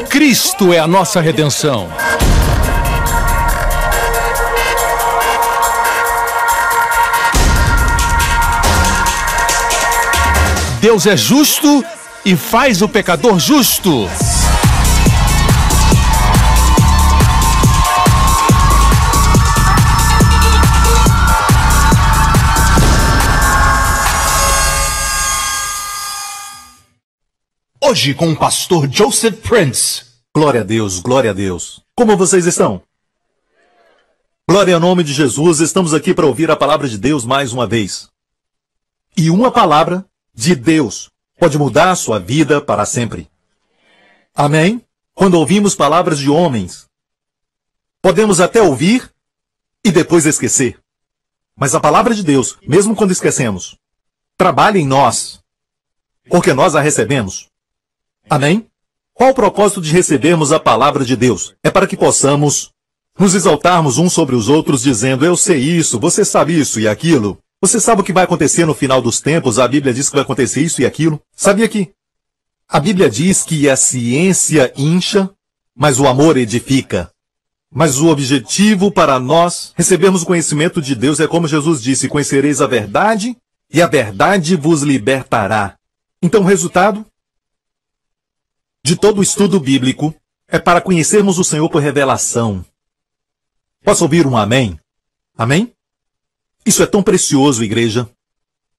Cristo é a nossa redenção. Deus é justo e faz o pecador justo. Hoje com o pastor Joseph Prince. Glória a Deus, glória a Deus. Como vocês estão? Glória ao nome de Jesus, estamos aqui para ouvir a palavra de Deus mais uma vez. E uma palavra de Deus pode mudar a sua vida para sempre. Amém? Quando ouvimos palavras de homens, podemos até ouvir e depois esquecer. Mas a palavra de Deus, mesmo quando esquecemos, trabalha em nós, porque nós a recebemos. Amém? Qual o propósito de recebermos a palavra de Deus? É para que possamos nos exaltarmos uns sobre os outros, dizendo, eu sei isso, você sabe isso e aquilo. Você sabe o que vai acontecer no final dos tempos? A Bíblia diz que vai acontecer isso e aquilo. Sabia que a Bíblia diz que a ciência incha, mas o amor edifica. Mas o objetivo para nós recebermos o conhecimento de Deus é como Jesus disse, conhecereis a verdade e a verdade vos libertará. Então o resultado de todo o estudo bíblico é para conhecermos o Senhor por revelação. Posso ouvir um amém? Amém? Isso é tão precioso, igreja.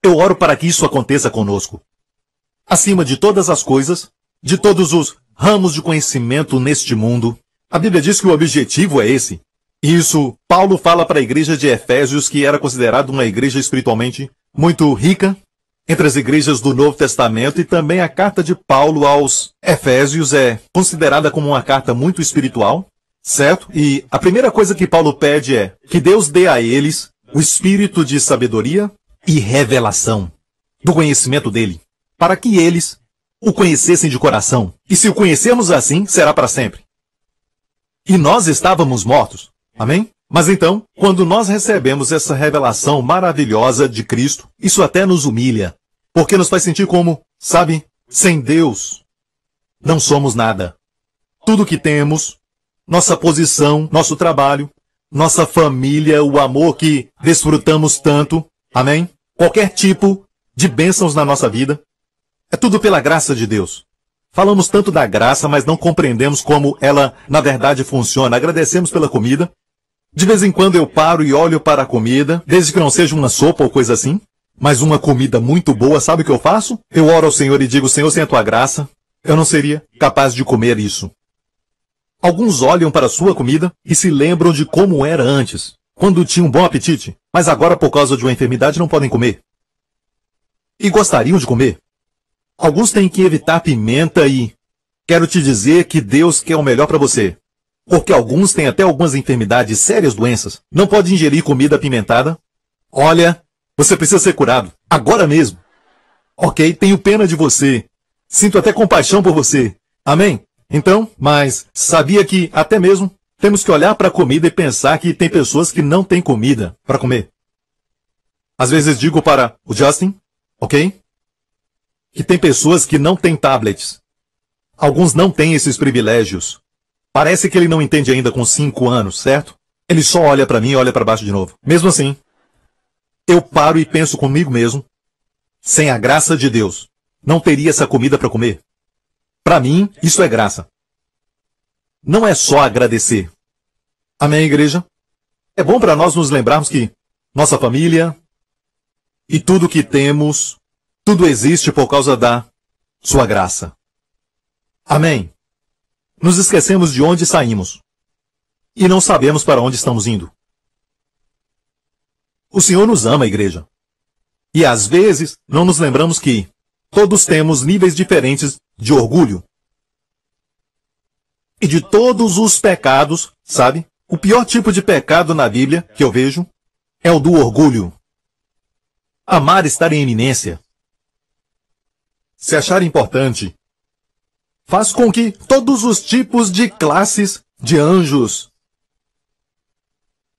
Eu oro para que isso aconteça conosco. Acima de todas as coisas, de todos os ramos de conhecimento neste mundo, a Bíblia diz que o objetivo é esse. Isso, Paulo fala para a igreja de Efésios, que era considerada uma igreja espiritualmente muito rica, entre as igrejas do Novo Testamento, e também a carta de Paulo aos Efésios é considerada como uma carta muito espiritual, certo? E a primeira coisa que Paulo pede é que Deus dê a eles o espírito de sabedoria e revelação do conhecimento dele, para que eles o conhecessem de coração. E se o conhecermos assim, será para sempre. E nós estávamos mortos. Amém? Mas então, quando nós recebemos essa revelação maravilhosa de Cristo, isso até nos humilha, porque nos faz sentir como, sabe, sem Deus, não somos nada. Tudo que temos, nossa posição, nosso trabalho, nossa família, o amor que desfrutamos tanto, amém? Qualquer tipo de bênçãos na nossa vida, é tudo pela graça de Deus. Falamos tanto da graça, mas não compreendemos como ela, na verdade, funciona. Agradecemos pela comida. De vez em quando eu paro e olho para a comida, desde que não seja uma sopa ou coisa assim, mas uma comida muito boa, sabe o que eu faço? Eu oro ao Senhor e digo, Senhor, sem a tua graça, eu não seria capaz de comer isso. Alguns olham para a sua comida e se lembram de como era antes, quando tinham um bom apetite, mas agora por causa de uma enfermidade não podem comer. E gostariam de comer. Alguns têm que evitar pimenta e quero te dizer que Deus quer o melhor para você. Porque alguns têm até algumas enfermidades, sérias doenças. Não pode ingerir comida apimentada. Olha, você precisa ser curado. Agora mesmo. Ok, tenho pena de você. Sinto até compaixão por você. Amém? Então, mas sabia que até mesmo temos que olhar para a comida e pensar que tem pessoas que não têm comida para comer. Às vezes digo para o Justin, ok? Que tem pessoas que não têm tablets. Alguns não têm esses privilégios. Parece que ele não entende ainda com 5 anos, certo? Ele só olha para mim e olha para baixo de novo. Mesmo assim, eu paro e penso comigo mesmo, sem a graça de Deus, não teria essa comida para comer. Para mim, isso é graça. Não é só agradecer. Amém, igreja? É bom para nós nos lembrarmos que nossa família e tudo que temos, tudo existe por causa da sua graça. Amém. Nos esquecemos de onde saímos. E não sabemos para onde estamos indo. O Senhor nos ama, igreja. E às vezes não nos lembramos que todos temos níveis diferentes de orgulho. E de todos os pecados, sabe? O pior tipo de pecado na Bíblia que eu vejo é o do orgulho. Amar estar em eminência. Se achar importante. Faz com que todos os tipos de classes de anjos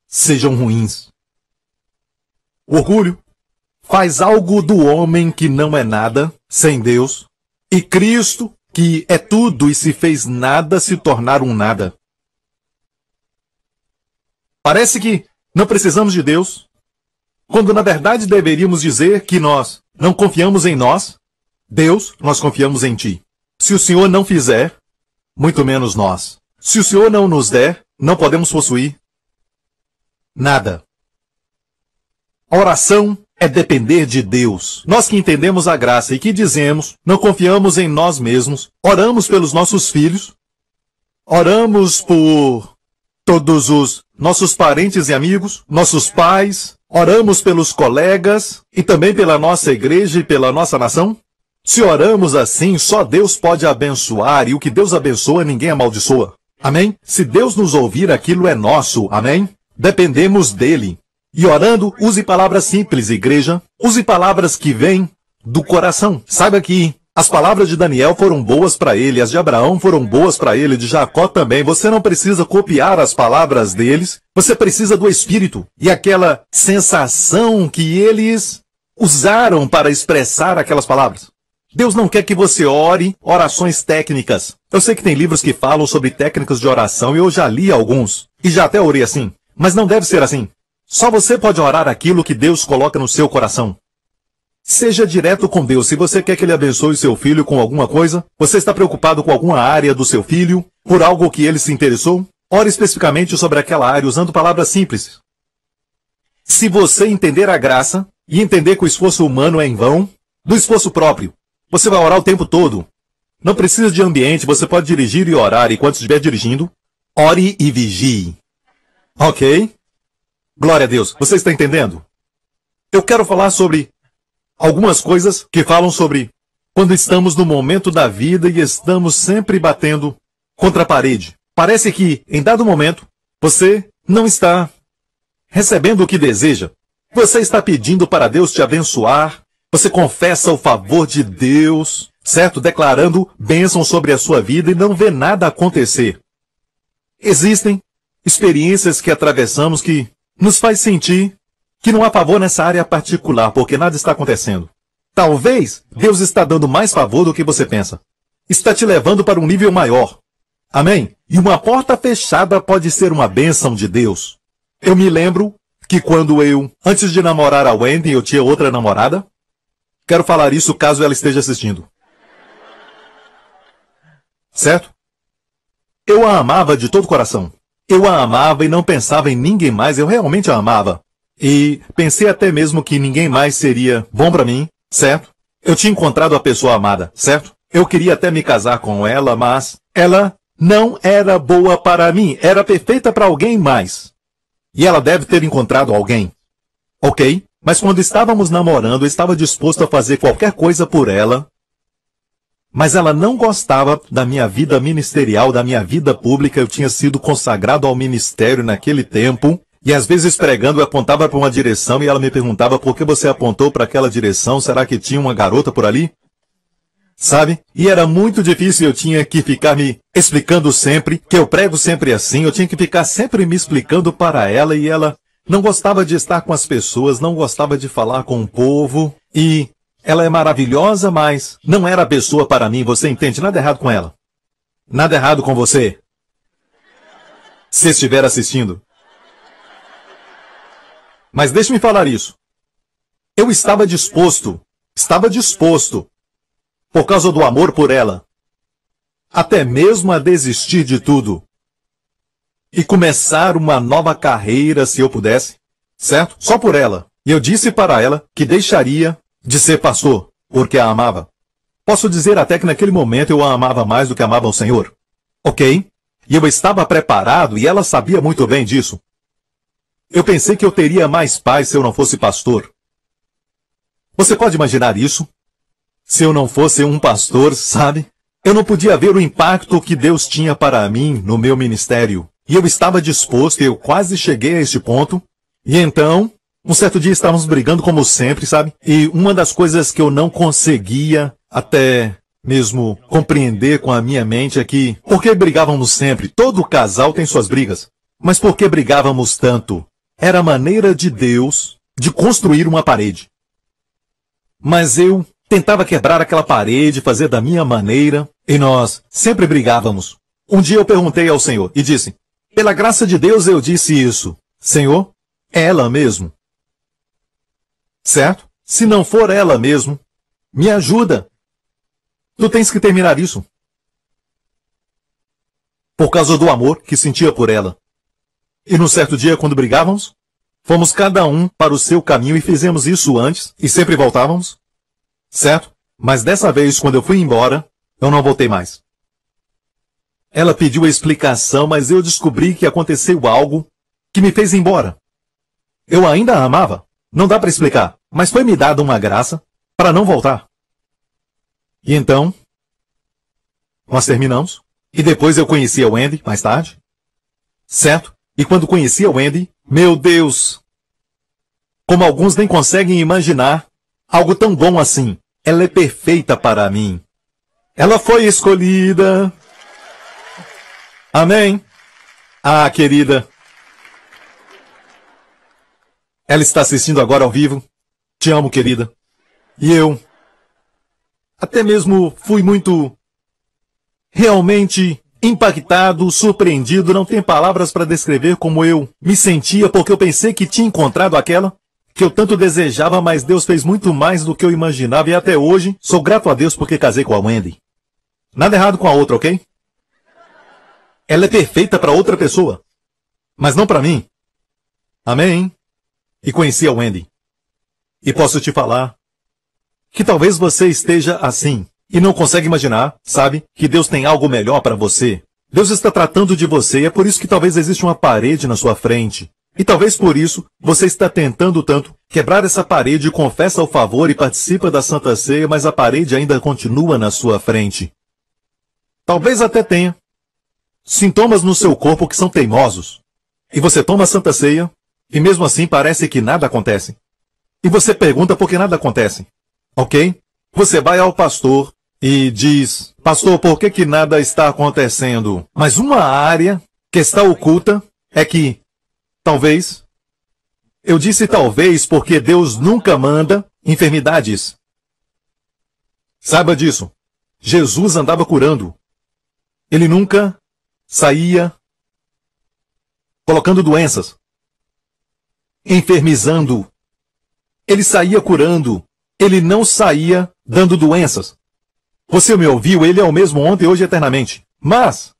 sejam ruins. O orgulho faz algo do homem que não é nada sem Deus, e Cristo que é tudo e se fez nada se tornar um nada. Parece que não precisamos de Deus, quando na verdade deveríamos dizer que nós não confiamos em nós. Deus, nós confiamos em Ti. Se o Senhor não fizer, muito menos nós. Se o Senhor não nos der, não podemos possuir nada. A oração é depender de Deus. Nós que entendemos a graça e que dizemos, não confiamos em nós mesmos, oramos pelos nossos filhos, oramos por todos os nossos parentes e amigos, nossos pais, oramos pelos colegas e também pela nossa igreja e pela nossa nação. Se oramos assim, só Deus pode abençoar e o que Deus abençoa, ninguém amaldiçoa. Amém? Se Deus nos ouvir, aquilo é nosso. Amém? Dependemos dele. E orando, use palavras simples, igreja. Use palavras que vêm do coração. Saiba que as palavras de Daniel foram boas para ele, as de Abraão foram boas para ele, de Jacó também. Você não precisa copiar as palavras deles, você precisa do Espírito. E aquela sensação que eles usaram para expressar aquelas palavras. Deus não quer que você ore orações técnicas. Eu sei que tem livros que falam sobre técnicas de oração e eu já li alguns. E já até orei assim. Mas não deve ser assim. Só você pode orar aquilo que Deus coloca no seu coração. Seja direto com Deus. Se você quer que Ele abençoe seu filho com alguma coisa, você está preocupado com alguma área do seu filho, por algo que ele se interessou, ore especificamente sobre aquela área usando palavras simples. Se você entender a graça e entender que o esforço humano é em vão, do esforço próprio, você vai orar o tempo todo. Não precisa de ambiente, você pode dirigir e orar, e quando estiver dirigindo, ore e vigie. Ok? Glória a Deus. Você está entendendo? Eu quero falar sobre algumas coisas que falam sobre quando estamos no momento da vida e estamos sempre batendo contra a parede. Parece que, em dado momento, você não está recebendo o que deseja. Você está pedindo para Deus te abençoar. Você confessa o favor de Deus, certo? Declarando bênção sobre a sua vida e não vê nada acontecer. Existem experiências que atravessamos que nos faz sentir que não há favor nessa área particular, porque nada está acontecendo. Talvez Deus está dando mais favor do que você pensa. Está te levando para um nível maior. Amém? E uma porta fechada pode ser uma bênção de Deus. Eu me lembro que quando antes de namorar a Wendy, eu tinha outra namorada. Quero falar isso caso ela esteja assistindo. Certo? Eu a amava de todo o coração. Eu a amava e não pensava em ninguém mais, eu realmente a amava. E pensei até mesmo que ninguém mais seria bom para mim, certo? Eu tinha encontrado a pessoa amada, certo? Eu queria até me casar com ela, mas ela não era boa para mim, era perfeita para alguém mais. E ela deve ter encontrado alguém. Ok? Mas quando estávamos namorando, eu estava disposto a fazer qualquer coisa por ela. Mas ela não gostava da minha vida ministerial, da minha vida pública. Eu tinha sido consagrado ao ministério naquele tempo. E às vezes pregando eu apontava para uma direção e ela me perguntava por que você apontou para aquela direção? Será que tinha uma garota por ali? Sabe? E era muito difícil, eu tinha que ficar me explicando sempre, que eu prego sempre assim. Eu tinha que ficar sempre me explicando para ela e ela não gostava de estar com as pessoas, não gostava de falar com o povo. E ela é maravilhosa, mas não era a pessoa para mim, você entende? Nada errado com ela. Nada errado com você. Se estiver assistindo. Mas deixe-me falar isso. Eu estava disposto, por causa do amor por ela, até mesmo a desistir de tudo. E começar uma nova carreira se eu pudesse, certo? Só por ela. E eu disse para ela que deixaria de ser pastor, porque a amava. Posso dizer até que naquele momento eu a amava mais do que amava o Senhor. Ok? E eu estava preparado e ela sabia muito bem disso. Eu pensei que eu teria mais paz se eu não fosse pastor. Você pode imaginar isso? Se eu não fosse um pastor, sabe? Eu não podia ver o impacto que Deus tinha para mim no meu ministério. E eu estava disposto, eu quase cheguei a este ponto. E então, um certo dia estávamos brigando como sempre, sabe? E uma das coisas que eu não conseguia até mesmo compreender com a minha mente é que, por que brigávamos sempre? Todo casal tem suas brigas. Mas por que brigávamos tanto? Era a maneira de Deus de construir uma parede. Mas eu tentava quebrar aquela parede, fazer da minha maneira. E nós sempre brigávamos. Um dia eu perguntei ao Senhor e disse, pela graça de Deus eu disse isso. Senhor, é ela mesmo. Certo? Se não for ela mesmo, me ajuda. Tu tens que terminar isso. Por causa do amor que sentia por ela. E num certo dia, quando brigávamos, fomos cada um para o seu caminho e fizemos isso antes e sempre voltávamos. Certo? Mas dessa vez, quando eu fui embora, eu não voltei mais. Ela pediu a explicação, mas eu descobri que aconteceu algo que me fez ir embora. Eu ainda a amava. Não dá para explicar, mas foi me dada uma graça para não voltar. E então, nós terminamos. E depois eu conheci a Wendy, mais tarde. Certo? E quando conheci a Wendy, meu Deus! Como alguns nem conseguem imaginar, algo tão bom assim. Ela é perfeita para mim. Ela foi escolhida. Amém? Ah, querida. Ela está assistindo agora ao vivo. Te amo, querida. E eu até mesmo fui muito realmente impactado, surpreendido. Não tem palavras para descrever como eu me sentia, porque eu pensei que tinha encontrado aquela que eu tanto desejava, mas Deus fez muito mais do que eu imaginava e até hoje sou grato a Deus porque casei com a Wendy. Nada errado com a outra, ok? Ela é perfeita para outra pessoa, mas não para mim. Amém? E conheci a Wendy. E posso te falar que talvez você esteja assim e não consegue imaginar, sabe, que Deus tem algo melhor para você. Deus está tratando de você e é por isso que talvez exista uma parede na sua frente. E talvez por isso você está tentando tanto quebrar essa parede e confessa o favor e participa da Santa Ceia, mas a parede ainda continua na sua frente. Talvez até tenha sintomas no seu corpo que são teimosos. E você toma a Santa Ceia e mesmo assim parece que nada acontece. E você pergunta por que nada acontece. Ok? Você vai ao pastor e diz, pastor, por que nada está acontecendo? Mas uma área que está oculta é que, talvez, eu disse talvez porque Deus nunca manda enfermidades. Saiba disso. Jesus andava curando. Ele nunca saía colocando doenças, enfermizando. Ele saía curando. Ele não saía dando doenças. Você me ouviu? Ele é o mesmo ontem, hoje e eternamente. Mas,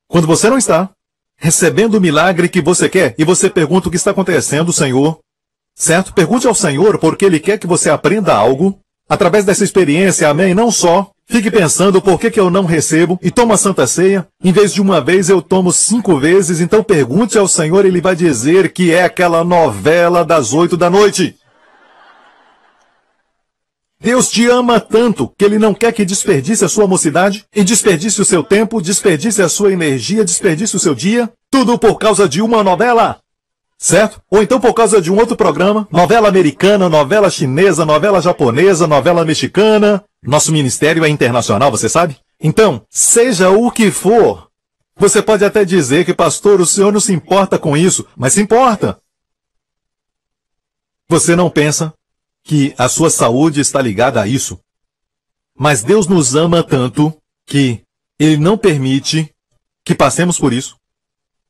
quando você não está recebendo o milagre que você quer, e você pergunta o que está acontecendo, Senhor, certo? Pergunte ao Senhor porque Ele quer que você aprenda algo através dessa experiência, amém? Não só fique pensando por que eu não recebo e tomo a Santa Ceia, em vez de uma vez eu tomo 5 vezes, então pergunte ao Senhor, Ele vai dizer que é aquela novela das 8 da noite. Deus te ama tanto que Ele não quer que desperdice a sua mocidade e desperdice o seu tempo, desperdice a sua energia, desperdice o seu dia, tudo por causa de uma novela, certo? Ou então por causa de um outro programa, novela americana, novela chinesa, novela japonesa, novela mexicana. Nosso ministério é internacional, você sabe? Então, seja o que for, você pode até dizer que, pastor, o senhor não se importa com isso, mas se importa. Você não pensa que a sua saúde está ligada a isso. Mas Deus nos ama tanto que Ele não permite que passemos por isso.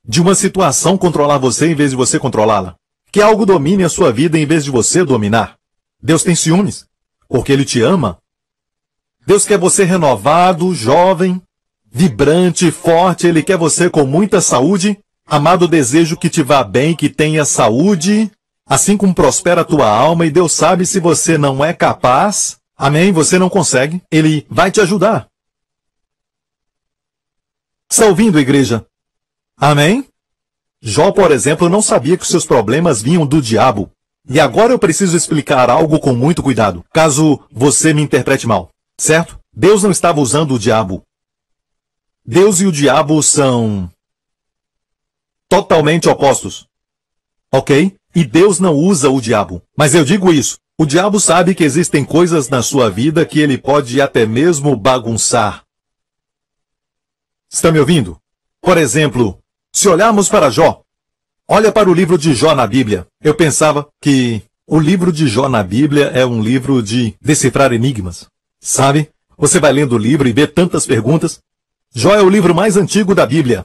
De uma situação controlar você em vez de você controlá-la. Que algo domine a sua vida em vez de você dominar. Deus tem ciúmes, porque Ele te ama. Deus quer você renovado, jovem, vibrante, forte. Ele quer você com muita saúde. Amado, desejo que te vá bem, que tenha saúde, assim como prospera a tua alma, e Deus sabe se você não é capaz, amém, você não consegue, Ele vai te ajudar. Está ouvindo, igreja? Amém? Jó, por exemplo, não sabia que os seus problemas vinham do diabo. E agora eu preciso explicar algo com muito cuidado, caso você me interprete mal, certo? Deus não estava usando o diabo. Deus e o diabo são totalmente opostos. Ok? E Deus não usa o diabo. Mas eu digo isso. O diabo sabe que existem coisas na sua vida que ele pode até mesmo bagunçar. Está me ouvindo? Por exemplo, se olharmos para Jó, olha para o livro de Jó na Bíblia. Eu pensava que o livro de Jó na Bíblia é um livro de decifrar enigmas. Sabe? Você vai lendo o livro e vê tantas perguntas. Jó é o livro mais antigo da Bíblia.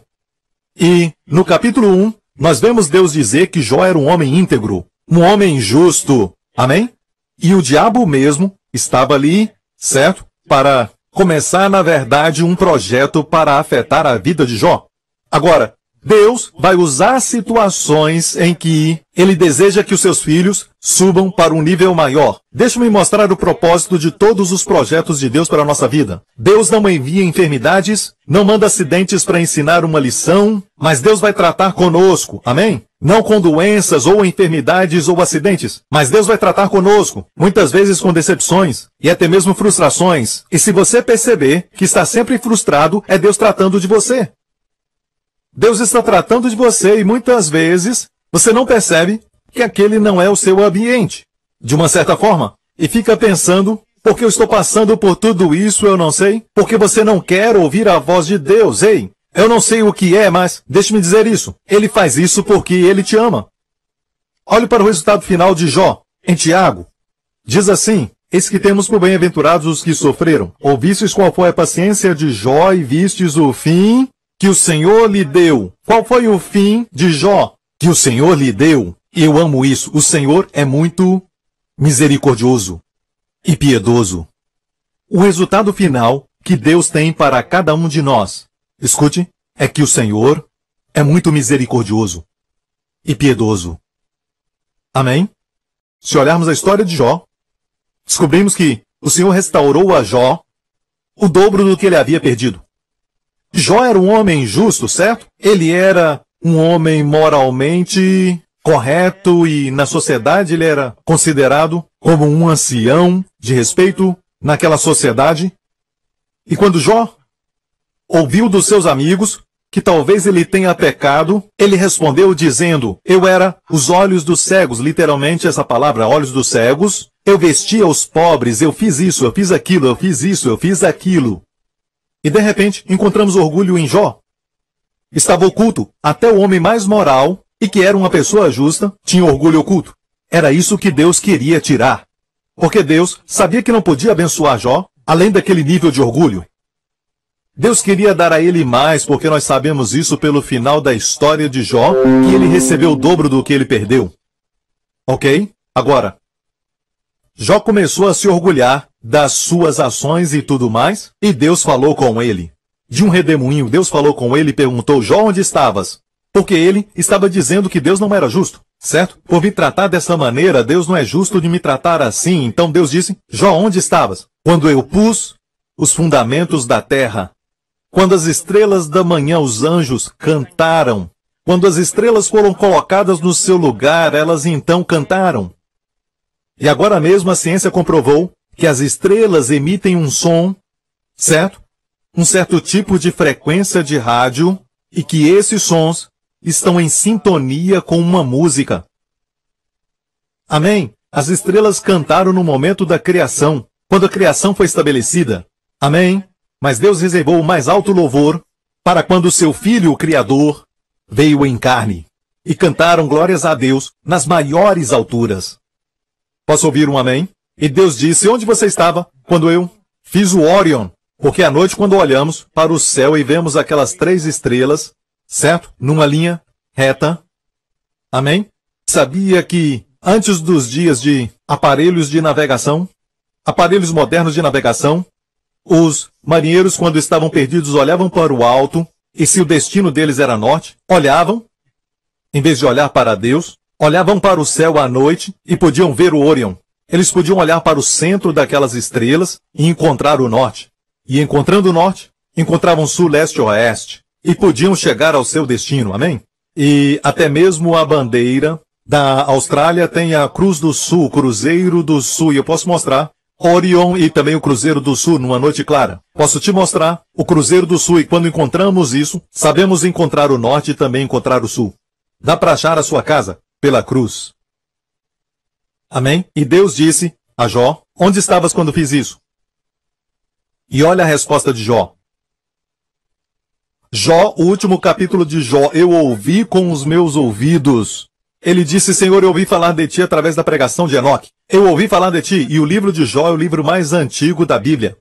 E, no capítulo 1, nós vemos Deus dizer que Jó era um homem íntegro, um homem justo. Amém? E o diabo mesmo estava ali, certo? Para começar, na verdade, um projeto para afetar a vida de Jó. Agora, Deus vai usar situações em que Ele deseja que os seus filhos subam para um nível maior. Deixa-me mostrar o propósito de todos os projetos de Deus para a nossa vida. Deus não envia enfermidades, não manda acidentes para ensinar uma lição, mas Deus vai tratar conosco. Amém? Não com doenças ou enfermidades ou acidentes, mas Deus vai tratar conosco, muitas vezes com decepções e até mesmo frustrações. E se você perceber que está sempre frustrado, é Deus tratando de você. Deus está tratando de você e muitas vezes você não percebe que aquele não é o seu ambiente, de uma certa forma, e fica pensando, por que eu estou passando por tudo isso, eu não sei, porque você não quer ouvir a voz de Deus. Ei, eu não sei o que é, mas deixe-me dizer isso, Ele faz isso porque Ele te ama. Olhe para o resultado final de Jó, em Tiago. Diz assim: eis que temos por bem-aventurados os que sofreram. Ouvistes qual foi a paciência de Jó e vistes o fim que o Senhor lhe deu. Qual foi o fim de Jó que o Senhor lhe deu? Eu amo isso. O Senhor é muito misericordioso e piedoso. O resultado final que Deus tem para cada um de nós, escute, é que o Senhor é muito misericordioso e piedoso. Amém? Se olharmos a história de Jó, descobrimos que o Senhor restaurou a Jó o dobro do que ele havia perdido. Jó era um homem justo, certo? Ele era um homem moralmente correto e na sociedade ele era considerado como um ancião de respeito naquela sociedade. E quando Jó ouviu dos seus amigos que talvez ele tenha pecado, ele respondeu dizendo: eu era os olhos dos cegos, literalmente essa palavra, olhos dos cegos. Eu vestia os pobres, eu fiz isso, eu fiz aquilo, eu fiz isso, eu fiz aquilo. E de repente, encontramos orgulho em Jó. Estava oculto. Até o homem mais moral, e que era uma pessoa justa, tinha orgulho oculto. Era isso que Deus queria tirar. Porque Deus sabia que não podia abençoar Jó, além daquele nível de orgulho. Deus queria dar a ele mais, porque nós sabemos isso pelo final da história de Jó, que ele recebeu o dobro do que ele perdeu. Ok? Agora, Jó começou a se orgulhar das suas ações e tudo mais, e Deus falou com ele. De um redemoinho, Deus falou com ele e perguntou: Jó, onde estavas? Porque ele estava dizendo que Deus não era justo, certo? Por me tratar dessa maneira, Deus não é justo de me tratar assim. Então Deus disse: Jó, onde estavas? Quando eu pus os fundamentos da terra. Quando as estrelas da manhã, os anjos, cantaram. Quando as estrelas foram colocadas no seu lugar, elas então cantaram. E agora mesmo a ciência comprovou que as estrelas emitem um som, certo? Um certo tipo de frequência de rádio, e que esses sons estão em sintonia com uma música. Amém? As estrelas cantaram no momento da criação, quando a criação foi estabelecida. Amém? Mas Deus reservou o mais alto louvor para quando seu Filho, o Criador, veio em carne. E cantaram glórias a Deus nas maiores alturas. Posso ouvir um amém? E Deus disse: onde você estava quando eu fiz o Órion? Porque à noite, quando olhamos para o céu e vemos aquelas 3 estrelas, certo? Numa linha reta. Amém? Sabia que antes dos dias de aparelhos de navegação, aparelhos modernos de navegação, os marinheiros, quando estavam perdidos, olhavam para o alto, e se o destino deles era norte, olhavam, em vez de olhar para Deus, olhavam para o céu à noite e podiam ver o Órion. Eles podiam olhar para o centro daquelas estrelas e encontrar o norte. E encontrando o norte, encontravam sul, leste e oeste. E podiam chegar ao seu destino, amém? E até mesmo a bandeira da Austrália tem a Cruz do Sul, Cruzeiro do Sul. E eu posso mostrar Orion e também o Cruzeiro do Sul numa noite clara. Posso te mostrar o Cruzeiro do Sul, e quando encontramos isso, sabemos encontrar o norte e também encontrar o sul. Dá para achar a sua casa pela cruz. Amém? E Deus disse a Jó: onde estavas quando fiz isso? E olha a resposta de Jó. Jó, o último capítulo de Jó: eu ouvi com os meus ouvidos. Ele disse: Senhor, eu ouvi falar de ti através da pregação de Enoque. Eu ouvi falar de ti, e o livro de Jó é o livro mais antigo da Bíblia.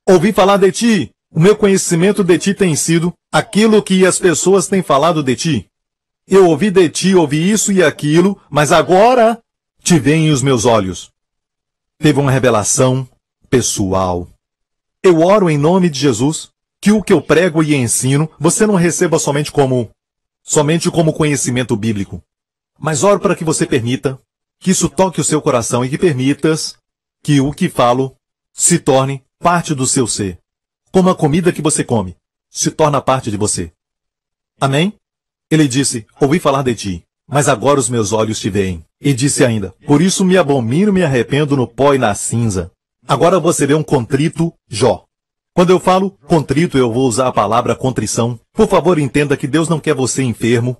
Ouvi falar de ti. O meu conhecimento de ti tem sido aquilo que as pessoas têm falado de ti. Eu ouvi de ti, ouvi isso e aquilo, mas agora te veem os meus olhos. Teve uma revelação pessoal. Eu oro em nome de Jesus que o que eu prego e ensino você não receba somente como conhecimento bíblico. Mas oro para que você permita que isso toque o seu coração e que permitas que o que falo se torne parte do seu ser. Como a comida que você come se torna parte de você. Amém? Ele disse, ouvi falar de ti, mas agora os meus olhos te veem. E disse ainda, por isso me abomino e me arrependo no pó e na cinza. Agora você vê um contrito Jó. Quando eu falo contrito, eu vou usar a palavra contrição. Por favor, entenda que Deus não quer você enfermo.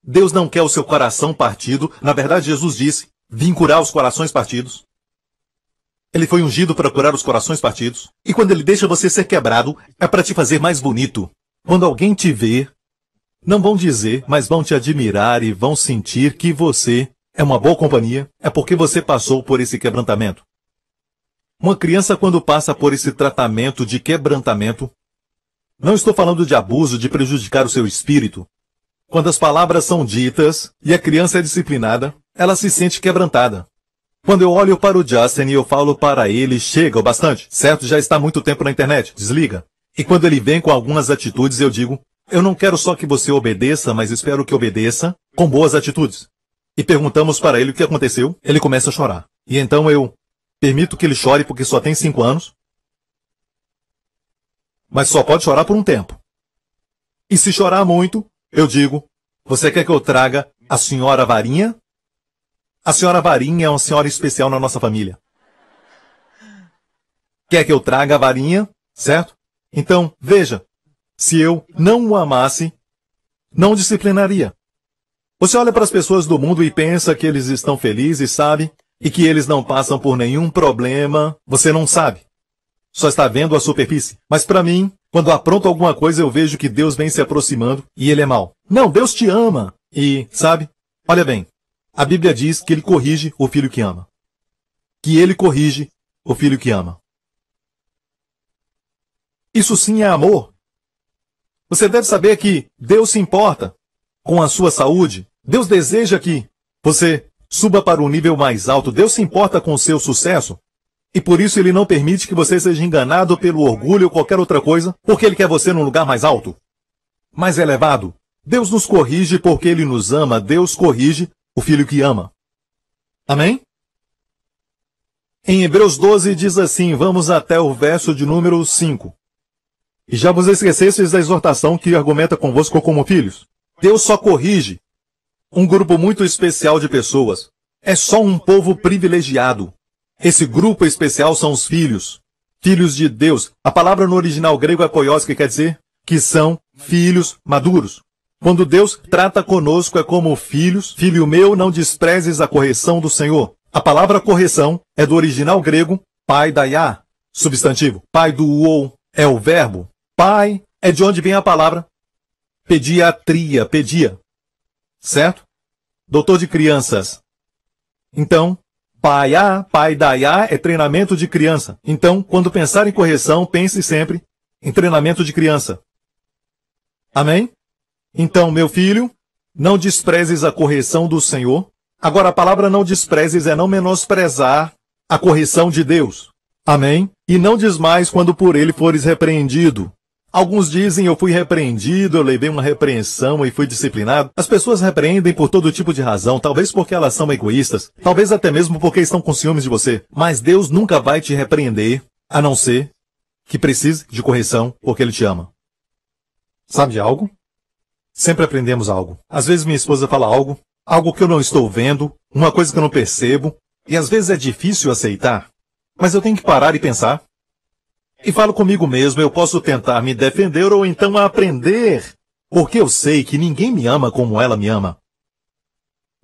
Deus não quer o seu coração partido. Na verdade, Jesus disse, vim curar os corações partidos. Ele foi ungido para curar os corações partidos. E quando ele deixa você ser quebrado, é para te fazer mais bonito. Quando alguém te vê, não vão dizer, mas vão te admirar e vão sentir que você é uma boa companhia. É porque você passou por esse quebrantamento. Uma criança, quando passa por esse tratamento de quebrantamento, não estou falando de abuso, de prejudicar o seu espírito. Quando as palavras são ditas e a criança é disciplinada, ela se sente quebrantada. Quando eu olho para o Justin e eu falo para ele, chega o bastante, certo? Já está há muito tempo na internet, desliga. E quando ele vem com algumas atitudes, eu digo, eu não quero só que você obedeça, mas espero que obedeça com boas atitudes. E perguntamos para ele o que aconteceu, ele começa a chorar. E então eu permito que ele chore porque só tem 5 anos, mas só pode chorar por um tempo. E se chorar muito, eu digo, você quer que eu traga a senhora Varinha? A senhora Varinha é uma senhora especial na nossa família. Quer que eu traga a Varinha? Certo? Então, veja, se eu não o amasse, não disciplinaria. Você olha para as pessoas do mundo e pensa que eles estão felizes, sabe? E que eles não passam por nenhum problema. Você não sabe. Só está vendo a superfície. Mas para mim, quando apronto alguma coisa, eu vejo que Deus vem se aproximando e ele é mau. Não, Deus te ama. E, sabe? Olha bem. A Bíblia diz que ele corrige o filho que ama. Que ele corrige o filho que ama. Isso sim é amor. Você deve saber que Deus se importa com a sua saúde. Deus deseja que você suba para um nível mais alto. Deus se importa com o seu sucesso. E por isso ele não permite que você seja enganado pelo orgulho ou qualquer outra coisa, porque ele quer você num lugar mais alto, mais elevado. Deus nos corrige porque ele nos ama. Deus corrige o filho que ama. Amém? Em Hebreus 12 diz assim, vamos até o verso de número 5. E já vos esquecestes da exortação que argumenta convosco como filhos. Deus só corrige um grupo muito especial de pessoas. É só um povo privilegiado. Esse grupo especial são os filhos. Filhos de Deus. A palavra no original grego é poios, que quer dizer que são filhos maduros. Quando Deus trata conosco é como filhos. Filho meu, não desprezes a correção do Senhor. A palavra correção é do original grego pai daiá, substantivo. Pai do ou é o verbo. Pai é de onde vem a palavra pediatria, pedia. Certo? Doutor de crianças. Então, pai daiá é treinamento de criança. Então, quando pensar em correção, pense sempre em treinamento de criança. Amém? Então, meu filho, não desprezes a correção do Senhor. Agora, a palavra não desprezes é não menosprezar a correção de Deus. Amém? E não desmais quando por ele fores repreendido. Alguns dizem, eu fui repreendido, eu levei uma repreensão e fui disciplinado. As pessoas repreendem por todo tipo de razão, talvez porque elas são egoístas, talvez até mesmo porque estão com ciúmes de você. Mas Deus nunca vai te repreender, a não ser que precise de correção, porque Ele te ama. Sabe de algo? Sempre aprendemos algo. Às vezes minha esposa fala algo que eu não estou vendo, uma coisa que eu não percebo, e às vezes é difícil aceitar. Mas eu tenho que parar e pensar. E falo comigo mesmo, eu posso tentar me defender ou então aprender, porque eu sei que ninguém me ama como ela me ama.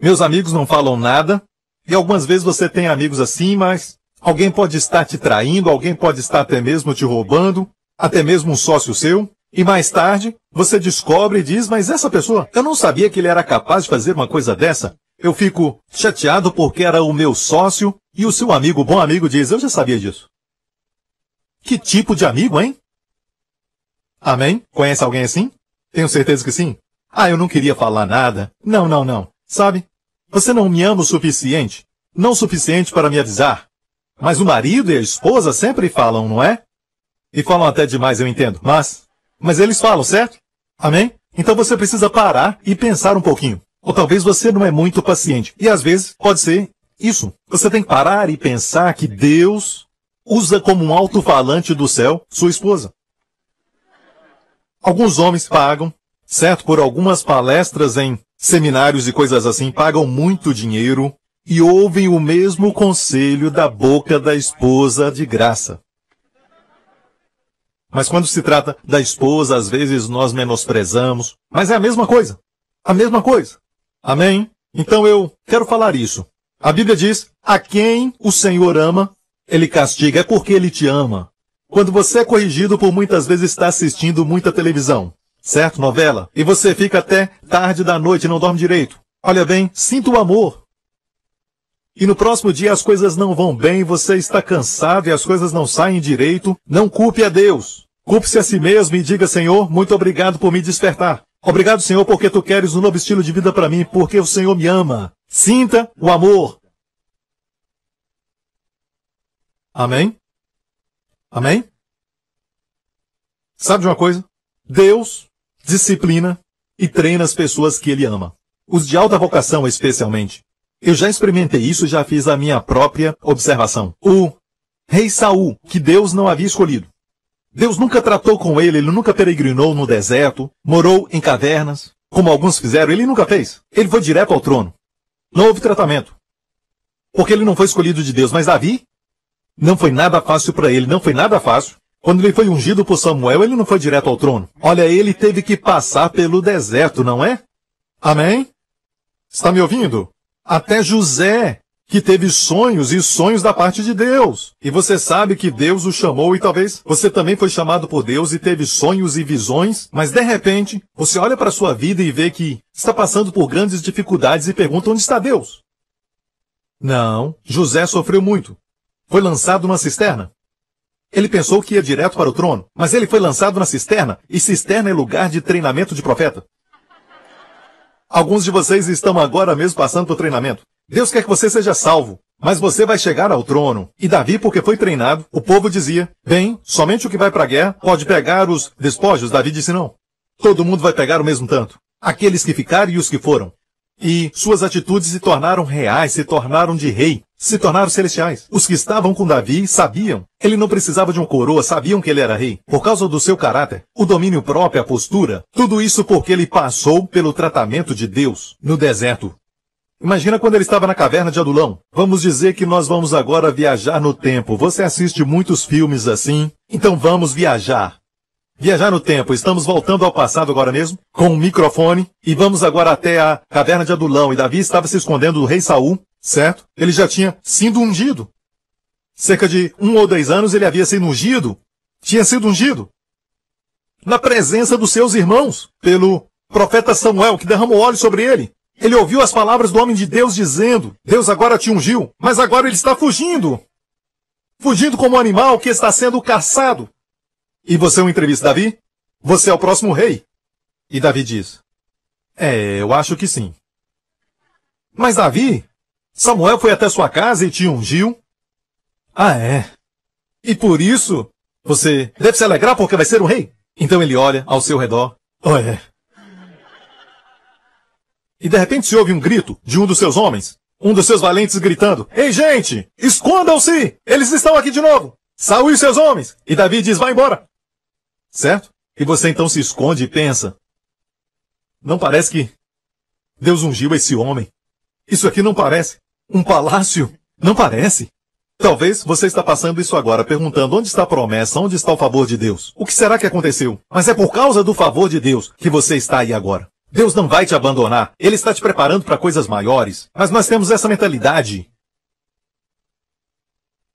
Meus amigos não falam nada, e algumas vezes você tem amigos assim, mas alguém pode estar te traindo, alguém pode estar até mesmo te roubando, até mesmo um sócio seu, e mais tarde você descobre e diz, mas essa pessoa, eu não sabia que ele era capaz de fazer uma coisa dessa. Eu fico chateado porque era o meu sócio, e o seu amigo, bom amigo, diz, eu já sabia disso. Que tipo de amigo, hein? Amém? Conhece alguém assim? Tenho certeza que sim. Ah, eu não queria falar nada. Não. Sabe? Você não me ama o suficiente. Não o suficiente para me avisar. Mas o marido e a esposa sempre falam, não é? E falam até demais, eu entendo. Mas eles falam, certo? Amém? Então você precisa parar e pensar um pouquinho. Ou talvez você não é muito paciente. E às vezes pode ser isso. Você tem que parar e pensar que Deus usa como um alto-falante do céu sua esposa. Alguns homens pagam, certo? Por algumas palestras em seminários e coisas assim, pagam muito dinheiro e ouvem o mesmo conselho da boca da esposa de graça. Mas quando se trata da esposa, às vezes nós menosprezamos. Mas é a mesma coisa. A mesma coisa. Amém? Então eu quero falar isso. A Bíblia diz, a quem o Senhor ama, Ele castiga. É porque Ele te ama. Quando você é corrigido por muitas vezes estar assistindo muita televisão, certo? Novela. E você fica até tarde da noite e não dorme direito. Olha bem, sinta o amor. E no próximo dia as coisas não vão bem, você está cansado e as coisas não saem direito. Não culpe a Deus. Culpe-se a si mesmo e diga, Senhor, muito obrigado por me despertar. Obrigado, Senhor, porque Tu queres um novo estilo de vida para mim, porque o Senhor me ama. Sinta o amor. Amém? Amém? Sabe de uma coisa? Deus disciplina e treina as pessoas que Ele ama. Os de alta vocação, especialmente. Eu já experimentei isso e já fiz a minha própria observação. O rei Saul, que Deus não havia escolhido. Deus nunca tratou com ele nunca peregrinou no deserto, morou em cavernas, como alguns fizeram, ele nunca fez. Ele foi direto ao trono. Não houve tratamento. Porque ele não foi escolhido de Deus. Mas Davi, não foi nada fácil para ele, não foi nada fácil. Quando ele foi ungido por Samuel, ele não foi direto ao trono. Olha, ele teve que passar pelo deserto, não é? Amém? Está me ouvindo? Até José, que teve sonhos e sonhos da parte de Deus. E você sabe que Deus o chamou e talvez você também foi chamado por Deus e teve sonhos e visões, mas de repente você olha para a sua vida e vê que está passando por grandes dificuldades e pergunta onde está Deus. Não, José sofreu muito. Foi lançado numa cisterna. Ele pensou que ia direto para o trono, mas ele foi lançado na cisterna, e cisterna é lugar de treinamento de profeta. Alguns de vocês estão agora mesmo passando por treinamento. Deus quer que você seja salvo, mas você vai chegar ao trono. E Davi, porque foi treinado, o povo dizia, bem, somente o que vai para a guerra pode pegar os despojos. Davi disse não. Todo mundo vai pegar o mesmo tanto. Aqueles que ficaram e os que foram. E suas atitudes se tornaram reais, se tornaram de rei, se tornaram celestiais. Os que estavam com Davi sabiam. Ele não precisava de uma coroa, sabiam que ele era rei. Por causa do seu caráter, o domínio próprio, a postura. Tudo isso porque ele passou pelo tratamento de Deus no deserto. Imagina quando ele estava na caverna de Adulão. Vamos dizer que nós vamos agora viajar no tempo. Você assiste muitos filmes assim? Então vamos viajar. Viajar no tempo. Estamos voltando ao passado agora mesmo, com um microfone, e vamos agora até a caverna de Adulão. E Davi estava se escondendo do rei Saul, certo? Ele já tinha sido ungido. Cerca de 1 ou 2 anos ele havia sido ungido. Tinha sido ungido. Na presença dos seus irmãos, pelo profeta Samuel, que derramou óleo sobre ele. Ele ouviu as palavras do homem de Deus dizendo, Deus agora te ungiu, mas agora ele está fugindo. Fugindo como um animal que está sendo caçado. E você o entrevista, Davi? Você é o próximo rei? E Davi diz, eu acho que sim. Mas Davi, Samuel foi até sua casa e te ungiu? Ah, é? E por isso, você deve se alegrar porque vai ser o rei? Então ele olha ao seu redor. Oh, é. E de repente se ouve um grito de um dos seus homens, um dos seus valentes gritando, Ei, gente, escondam-se! Eles estão aqui de novo! Saul e seus homens! E Davi diz, vai embora! Certo? E você então se esconde e pensa, não parece que Deus ungiu esse homem? Isso aqui não parece um palácio? Não parece? Talvez você está passando isso agora, perguntando onde está a promessa, onde está o favor de Deus? O que será que aconteceu? Mas é por causa do favor de Deus que você está aí agora. Deus não vai te abandonar. Ele está te preparando para coisas maiores. Mas nós temos essa mentalidade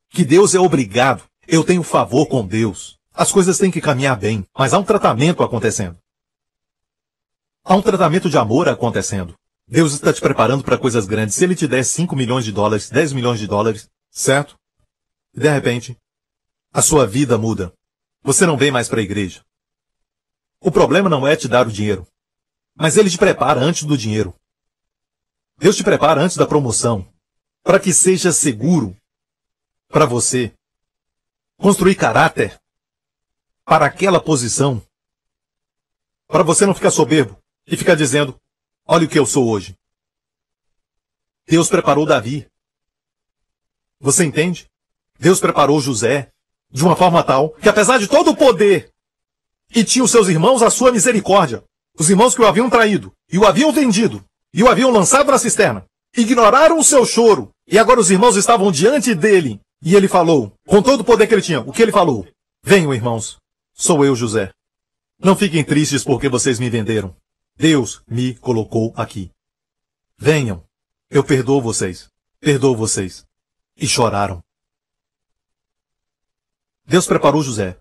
que Deus é obrigado. Eu tenho favor com Deus. As coisas têm que caminhar bem. Mas há um tratamento acontecendo. Há um tratamento de amor acontecendo. Deus está te preparando para coisas grandes. Se Ele te der 5 milhões de dólares, 10 milhões de dólares, certo? E de repente, a sua vida muda. Você não vem mais para a igreja. O problema não é te dar o dinheiro, mas Ele te prepara antes do dinheiro. Deus te prepara antes da promoção, para que seja seguro para você construir caráter para aquela posição, para você não ficar soberbo e ficar dizendo, olha o que eu sou hoje. Deus preparou Davi. Você entende? Deus preparou José de uma forma tal que, apesar de todo o poder, e tinha os seus irmãos a sua misericórdia, os irmãos que o haviam traído, e o haviam vendido, e o haviam lançado na cisterna, ignoraram o seu choro, e agora os irmãos estavam diante dele, e ele falou, com todo o poder que ele tinha, o que ele falou? Venham, irmãos, sou eu, José. Não fiquem tristes porque vocês me venderam. Deus me colocou aqui. Venham, eu perdoo vocês. Perdoo vocês. E choraram. Deus preparou José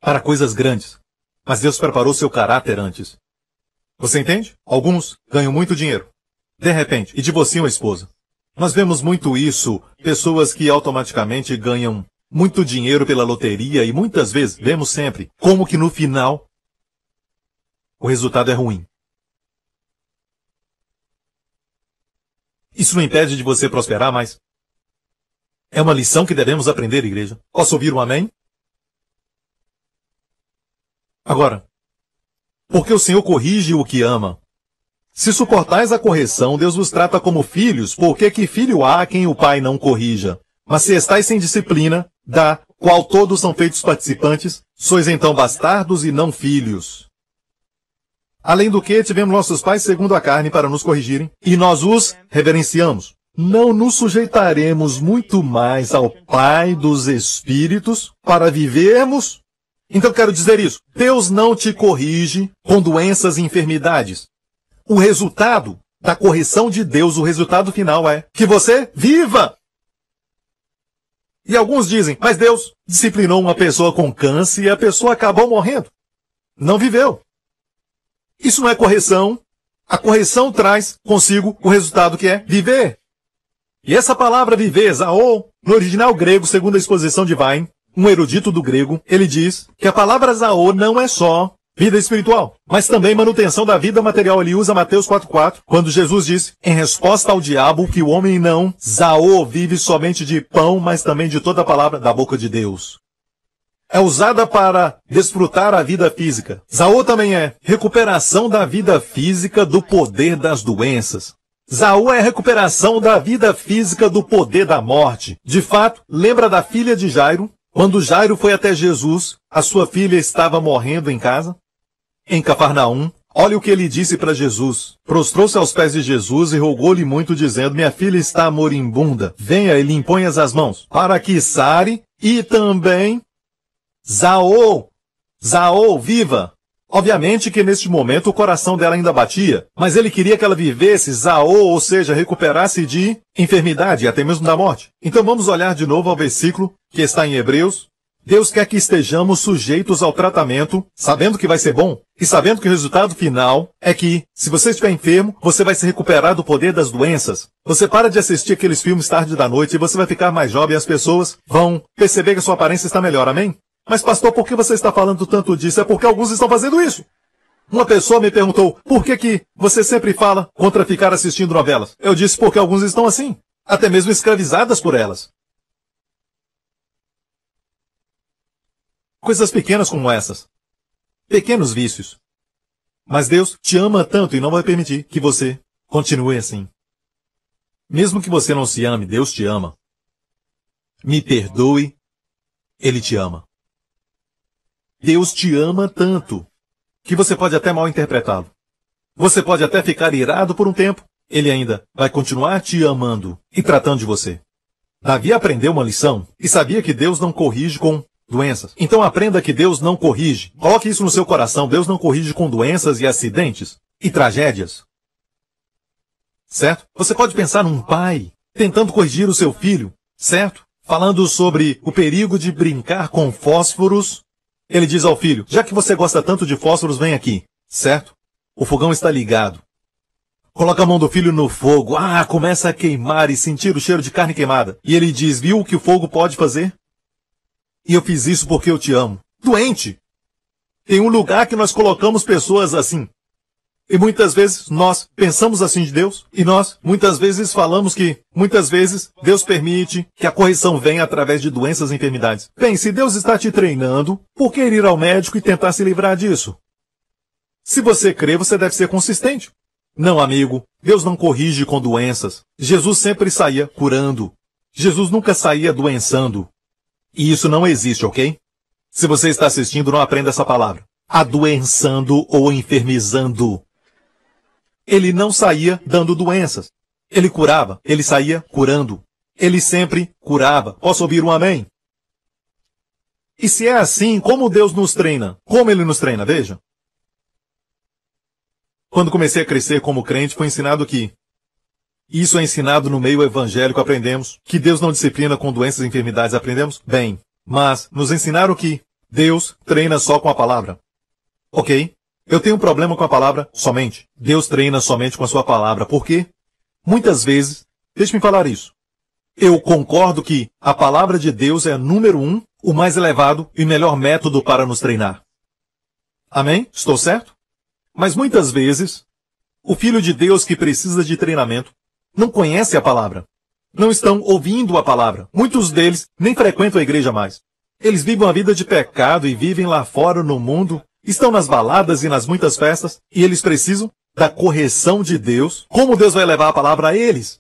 para coisas grandes, mas Deus preparou seu caráter antes. Você entende? Alguns ganham muito dinheiro, de repente, e divorciam a esposa. Nós vemos muito isso, pessoas que automaticamente ganham muito dinheiro pela loteria e muitas vezes, vemos sempre, como que no final o resultado é ruim. Isso não impede de você prosperar, mas é uma lição que devemos aprender, igreja. Posso ouvir um amém? Agora, porque o Senhor corrige o que ama. Se suportais a correção, Deus vos trata como filhos, porque que filho há a quem o pai não corrija? Mas se estáis sem disciplina, da qual todos são feitos participantes, sois então bastardos e não filhos. Além do que, tivemos nossos pais segundo a carne para nos corrigirem, e nós os reverenciamos. Não nos sujeitaremos muito mais ao Pai dos Espíritos para vivermos? Então quero dizer isso. Deus não te corrige com doenças e enfermidades. O resultado da correção de Deus, o resultado final é que você viva. E alguns dizem, mas Deus disciplinou uma pessoa com câncer e a pessoa acabou morrendo. Não viveu. Isso não é correção. A correção traz consigo o resultado que é viver. E essa palavra viver, zaô, no original grego, segundo a exposição de Vine, um erudito do grego, ele diz que a palavra zaô não é só vida espiritual, mas também manutenção da vida material. Ele usa Mateus 4,4, quando Jesus disse, em resposta ao diabo, que o homem não, zaô, vive somente de pão, mas também de toda a palavra da boca de Deus. É usada para desfrutar a vida física. Zaô também é recuperação da vida física do poder das doenças. Zaô é a recuperação da vida física do poder da morte. De fato, lembra da filha de Jairo? Quando Jairo foi até Jesus, a sua filha estava morrendo em casa? Em Cafarnaum, olha o que ele disse para Jesus. Prostrou-se aos pés de Jesus e rogou-lhe muito, dizendo, minha filha está moribunda. Venha e lhe imponhas as mãos, para que sare e também Zaô, Zaô, viva! Obviamente que neste momento o coração dela ainda batia, mas ele queria que ela vivesse Zaô, ou seja, recuperasse de enfermidade, até mesmo da morte. Então vamos olhar de novo ao versículo que está em Hebreus. Deus quer que estejamos sujeitos ao tratamento, sabendo que vai ser bom, e sabendo que o resultado final é que, se você estiver enfermo, você vai se recuperar do poder das doenças. Você para de assistir aqueles filmes tarde da noite e você vai ficar mais jovem e as pessoas vão perceber que a sua aparência está melhor, amém? Mas pastor, por que você está falando tanto disso? É porque alguns estão fazendo isso. Uma pessoa me perguntou, por que você sempre fala contra ficar assistindo novelas? Eu disse porque alguns estão assim, até mesmo escravizadas por elas. Coisas pequenas como essas. Pequenos vícios. Mas Deus te ama tanto e não vai permitir que você continue assim. Mesmo que você não se ame, Deus te ama. Me perdoe, Ele te ama. Deus te ama tanto que você pode até mal interpretá-lo. Você pode até ficar irado por um tempo. Ele ainda vai continuar te amando e tratando de você. Davi aprendeu uma lição e sabia que Deus não corrige com doenças. Então aprenda que Deus não corrige. Coloque isso no seu coração. Deus não corrige com doenças e acidentes e tragédias. Certo? Você pode pensar num pai tentando corrigir o seu filho, certo? Falando sobre o perigo de brincar com fósforos. Ele diz ao filho, já que você gosta tanto de fósforos, vem aqui, certo? O fogão está ligado. Coloca a mão do filho no fogo. Começa a queimar e sentir o cheiro de carne queimada. E ele diz, viu o que o fogo pode fazer? E eu fiz isso porque eu te amo. Doente! Tem um lugar que nós colocamos pessoas assim. E muitas vezes nós pensamos assim de Deus, e nós muitas vezes falamos que, muitas vezes, Deus permite que a correção venha através de doenças e enfermidades. Bem, se Deus está te treinando, por que ir ao médico e tentar se livrar disso? Se você crê, você deve ser consistente. Não, amigo, Deus não corrige com doenças. Jesus sempre saía curando. Jesus nunca saía doençando. E isso não existe, ok? Se você está assistindo, não aprenda essa palavra. Adoençando ou enfermizando. Ele não saía dando doenças. Ele curava, ele saía curando. Ele sempre curava. Posso ouvir um amém? E se é assim, como Deus nos treina? Como Ele nos treina? Veja. Quando comecei a crescer como crente, foi ensinado que isso é ensinado no meio evangélico, aprendemos que Deus não disciplina com doenças e enfermidades, aprendemos? Bem, mas nos ensinaram que Deus treina só com a palavra. Ok? Eu tenho um problema com a palavra somente. Deus treina somente com a sua palavra. Por quê? Muitas vezes, deixe-me falar isso. Eu concordo que a palavra de Deus é número 1, o mais elevado e melhor método para nos treinar. Amém? Estou certo? Mas muitas vezes, o filho de Deus que precisa de treinamento não conhece a palavra. Não estão ouvindo a palavra. Muitos deles nem frequentam a igreja mais. Eles vivem uma vida de pecado e vivem lá fora no mundo, estão nas baladas e nas muitas festas, e eles precisam da correção de Deus. Como Deus vai levar a palavra a eles?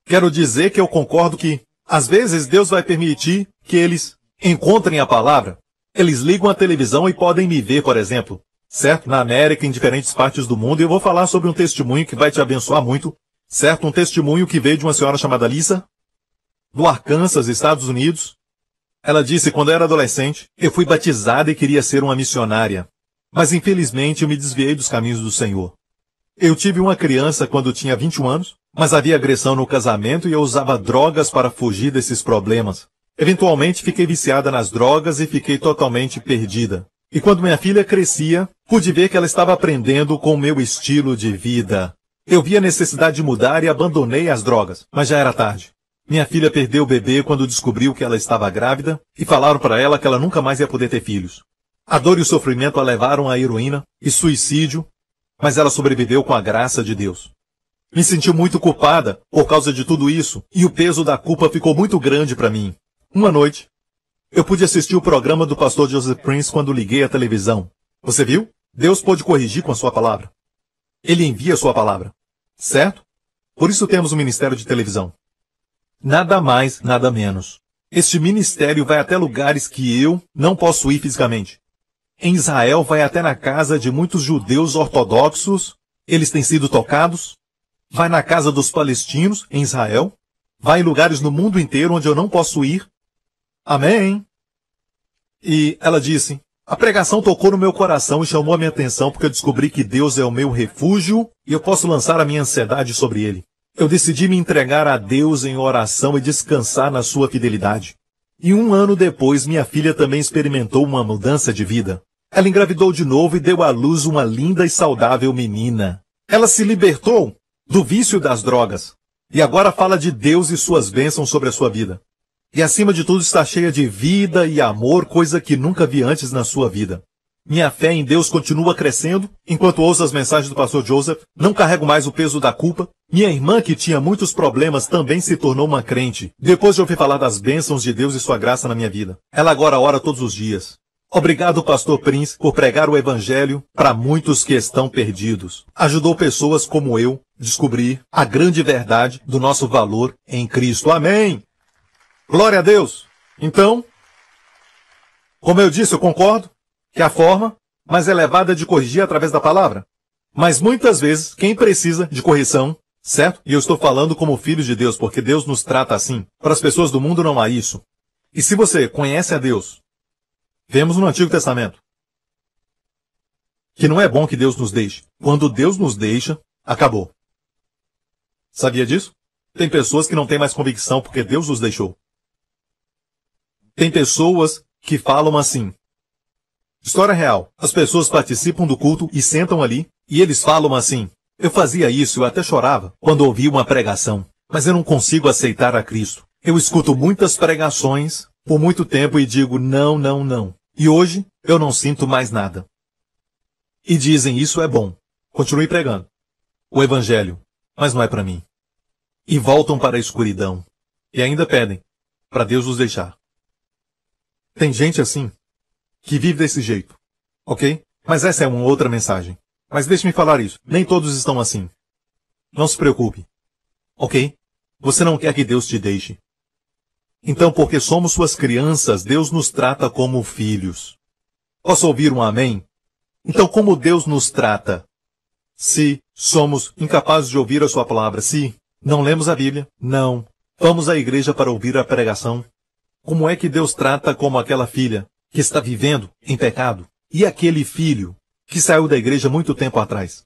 Quero dizer que eu concordo que, às vezes, Deus vai permitir que eles encontrem a palavra. Eles ligam a televisão e podem me ver, por exemplo, certo? Na América, em diferentes partes do mundo, e eu vou falar sobre um testemunho que vai te abençoar muito, certo? Um testemunho que veio de uma senhora chamada Lisa, do Arkansas, Estados Unidos. Ela disse, quando eu era adolescente, eu fui batizada e queria ser uma missionária. Mas infelizmente eu me desviei dos caminhos do Senhor. Eu tive uma criança quando tinha 21 anos, mas havia agressão no casamento e eu usava drogas para fugir desses problemas. Eventualmente fiquei viciada nas drogas e fiquei totalmente perdida. E quando minha filha crescia, pude ver que ela estava aprendendo com o meu estilo de vida. Eu vi a necessidade de mudar e abandonei as drogas, mas já era tarde. Minha filha perdeu o bebê quando descobriu que ela estava grávida e falaram para ela que ela nunca mais ia poder ter filhos. A dor e o sofrimento a levaram à heroína e suicídio, mas ela sobreviveu com a graça de Deus. Me senti muito culpada por causa de tudo isso e o peso da culpa ficou muito grande para mim. Uma noite, eu pude assistir o programa do pastor Joseph Prince quando liguei a televisão. Você viu? Deus pode corrigir com a sua palavra. Ele envia a sua palavra. Certo? Por isso temos um ministério de televisão. Nada mais, nada menos. Este ministério vai até lugares que eu não posso ir fisicamente. Em Israel vai até na casa de muitos judeus ortodoxos, eles têm sido tocados. Vai na casa dos palestinos, em Israel. Vai em lugares no mundo inteiro onde eu não posso ir. Amém. E ela disse, a pregação tocou no meu coração e chamou a minha atenção porque eu descobri que Deus é o meu refúgio e eu posso lançar a minha ansiedade sobre Ele. Eu decidi me entregar a Deus em oração e descansar na sua fidelidade. E 1 ano depois, minha filha também experimentou uma mudança de vida. Ela engravidou de novo e deu à luz uma linda e saudável menina. Ela se libertou do vício das drogas. E agora fala de Deus e suas bênçãos sobre a sua vida. E acima de tudo está cheia de vida e amor, coisa que nunca vi antes na sua vida. Minha fé em Deus continua crescendo, enquanto ouço as mensagens do pastor Joseph, não carrego mais o peso da culpa. Minha irmã, que tinha muitos problemas, também se tornou uma crente, depois de ouvir falar das bênçãos de Deus e sua graça na minha vida. Ela agora ora todos os dias. Obrigado, pastor Prince, por pregar o evangelho para muitos que estão perdidos. Ajudou pessoas como eu a descobrir a grande verdade do nosso valor em Cristo. Amém! Glória a Deus! Então, como eu disse, eu concordo que a forma mais elevada de corrigir é através da palavra. Mas muitas vezes, quem precisa de correção, certo? E eu estou falando como filhos de Deus, porque Deus nos trata assim. Para as pessoas do mundo não há isso. E se você conhece a Deus, vemos no Antigo Testamento, que não é bom que Deus nos deixe. Quando Deus nos deixa, acabou. Sabia disso? Tem pessoas que não têm mais convicção porque Deus os deixou. Tem pessoas que falam assim. História real. As pessoas participam do culto e sentam ali, e eles falam assim. Eu fazia isso, eu até chorava quando ouvia uma pregação, mas eu não consigo aceitar a Cristo. Eu escuto muitas pregações por muito tempo e digo não, não, não. E hoje eu não sinto mais nada. E dizem isso é bom. Continue pregando o evangelho, mas não é para mim. E voltam para a escuridão. E ainda pedem para Deus os deixar. Tem gente assim que vive desse jeito, ok? Mas essa é uma outra mensagem. Mas deixe-me falar isso. Nem todos estão assim. Não se preocupe, ok? Você não quer que Deus te deixe. Então, porque somos suas crianças, Deus nos trata como filhos. Posso ouvir um amém? Então, como Deus nos trata? Se somos incapazes de ouvir a sua palavra, se não lemos a Bíblia, não vamos à igreja para ouvir a pregação, como é que Deus trata como aquela filha que está vivendo em pecado e aquele filho que saiu da igreja muito tempo atrás?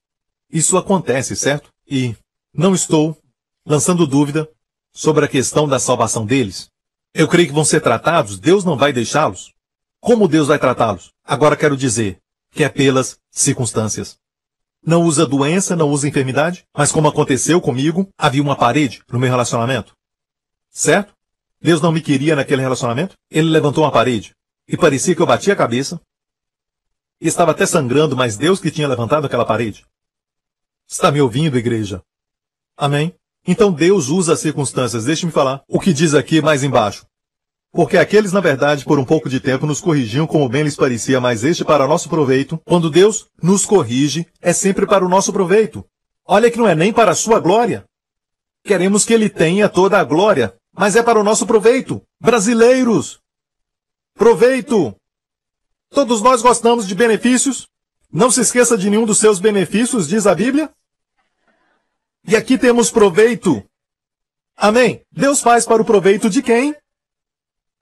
Isso acontece, certo? E não estou lançando dúvida sobre a questão da salvação deles. Eu creio que vão ser tratados, Deus não vai deixá-los. Como Deus vai tratá-los? Agora quero dizer que é pelas circunstâncias. Não usa doença, não usa enfermidade, mas como aconteceu comigo, havia uma parede no meu relacionamento. Certo? Deus não me queria naquele relacionamento. Ele levantou uma parede e parecia que eu batia a cabeça. E estava até sangrando, mas Deus que tinha levantado aquela parede. Está me ouvindo, igreja? Amém? Então Deus usa as circunstâncias. Deixe-me falar o que diz aqui mais embaixo. Porque aqueles, na verdade, por um pouco de tempo nos corrigiam como bem lhes parecia, mas este para nosso proveito. Quando Deus nos corrige, é sempre para o nosso proveito. Olha que não é nem para a sua glória. Queremos que Ele tenha toda a glória, mas é para o nosso proveito. Brasileiros! Proveito! Todos nós gostamos de benefícios. Não se esqueça de nenhum dos seus benefícios, diz a Bíblia. E aqui temos proveito. Amém? Deus faz para o proveito de quem?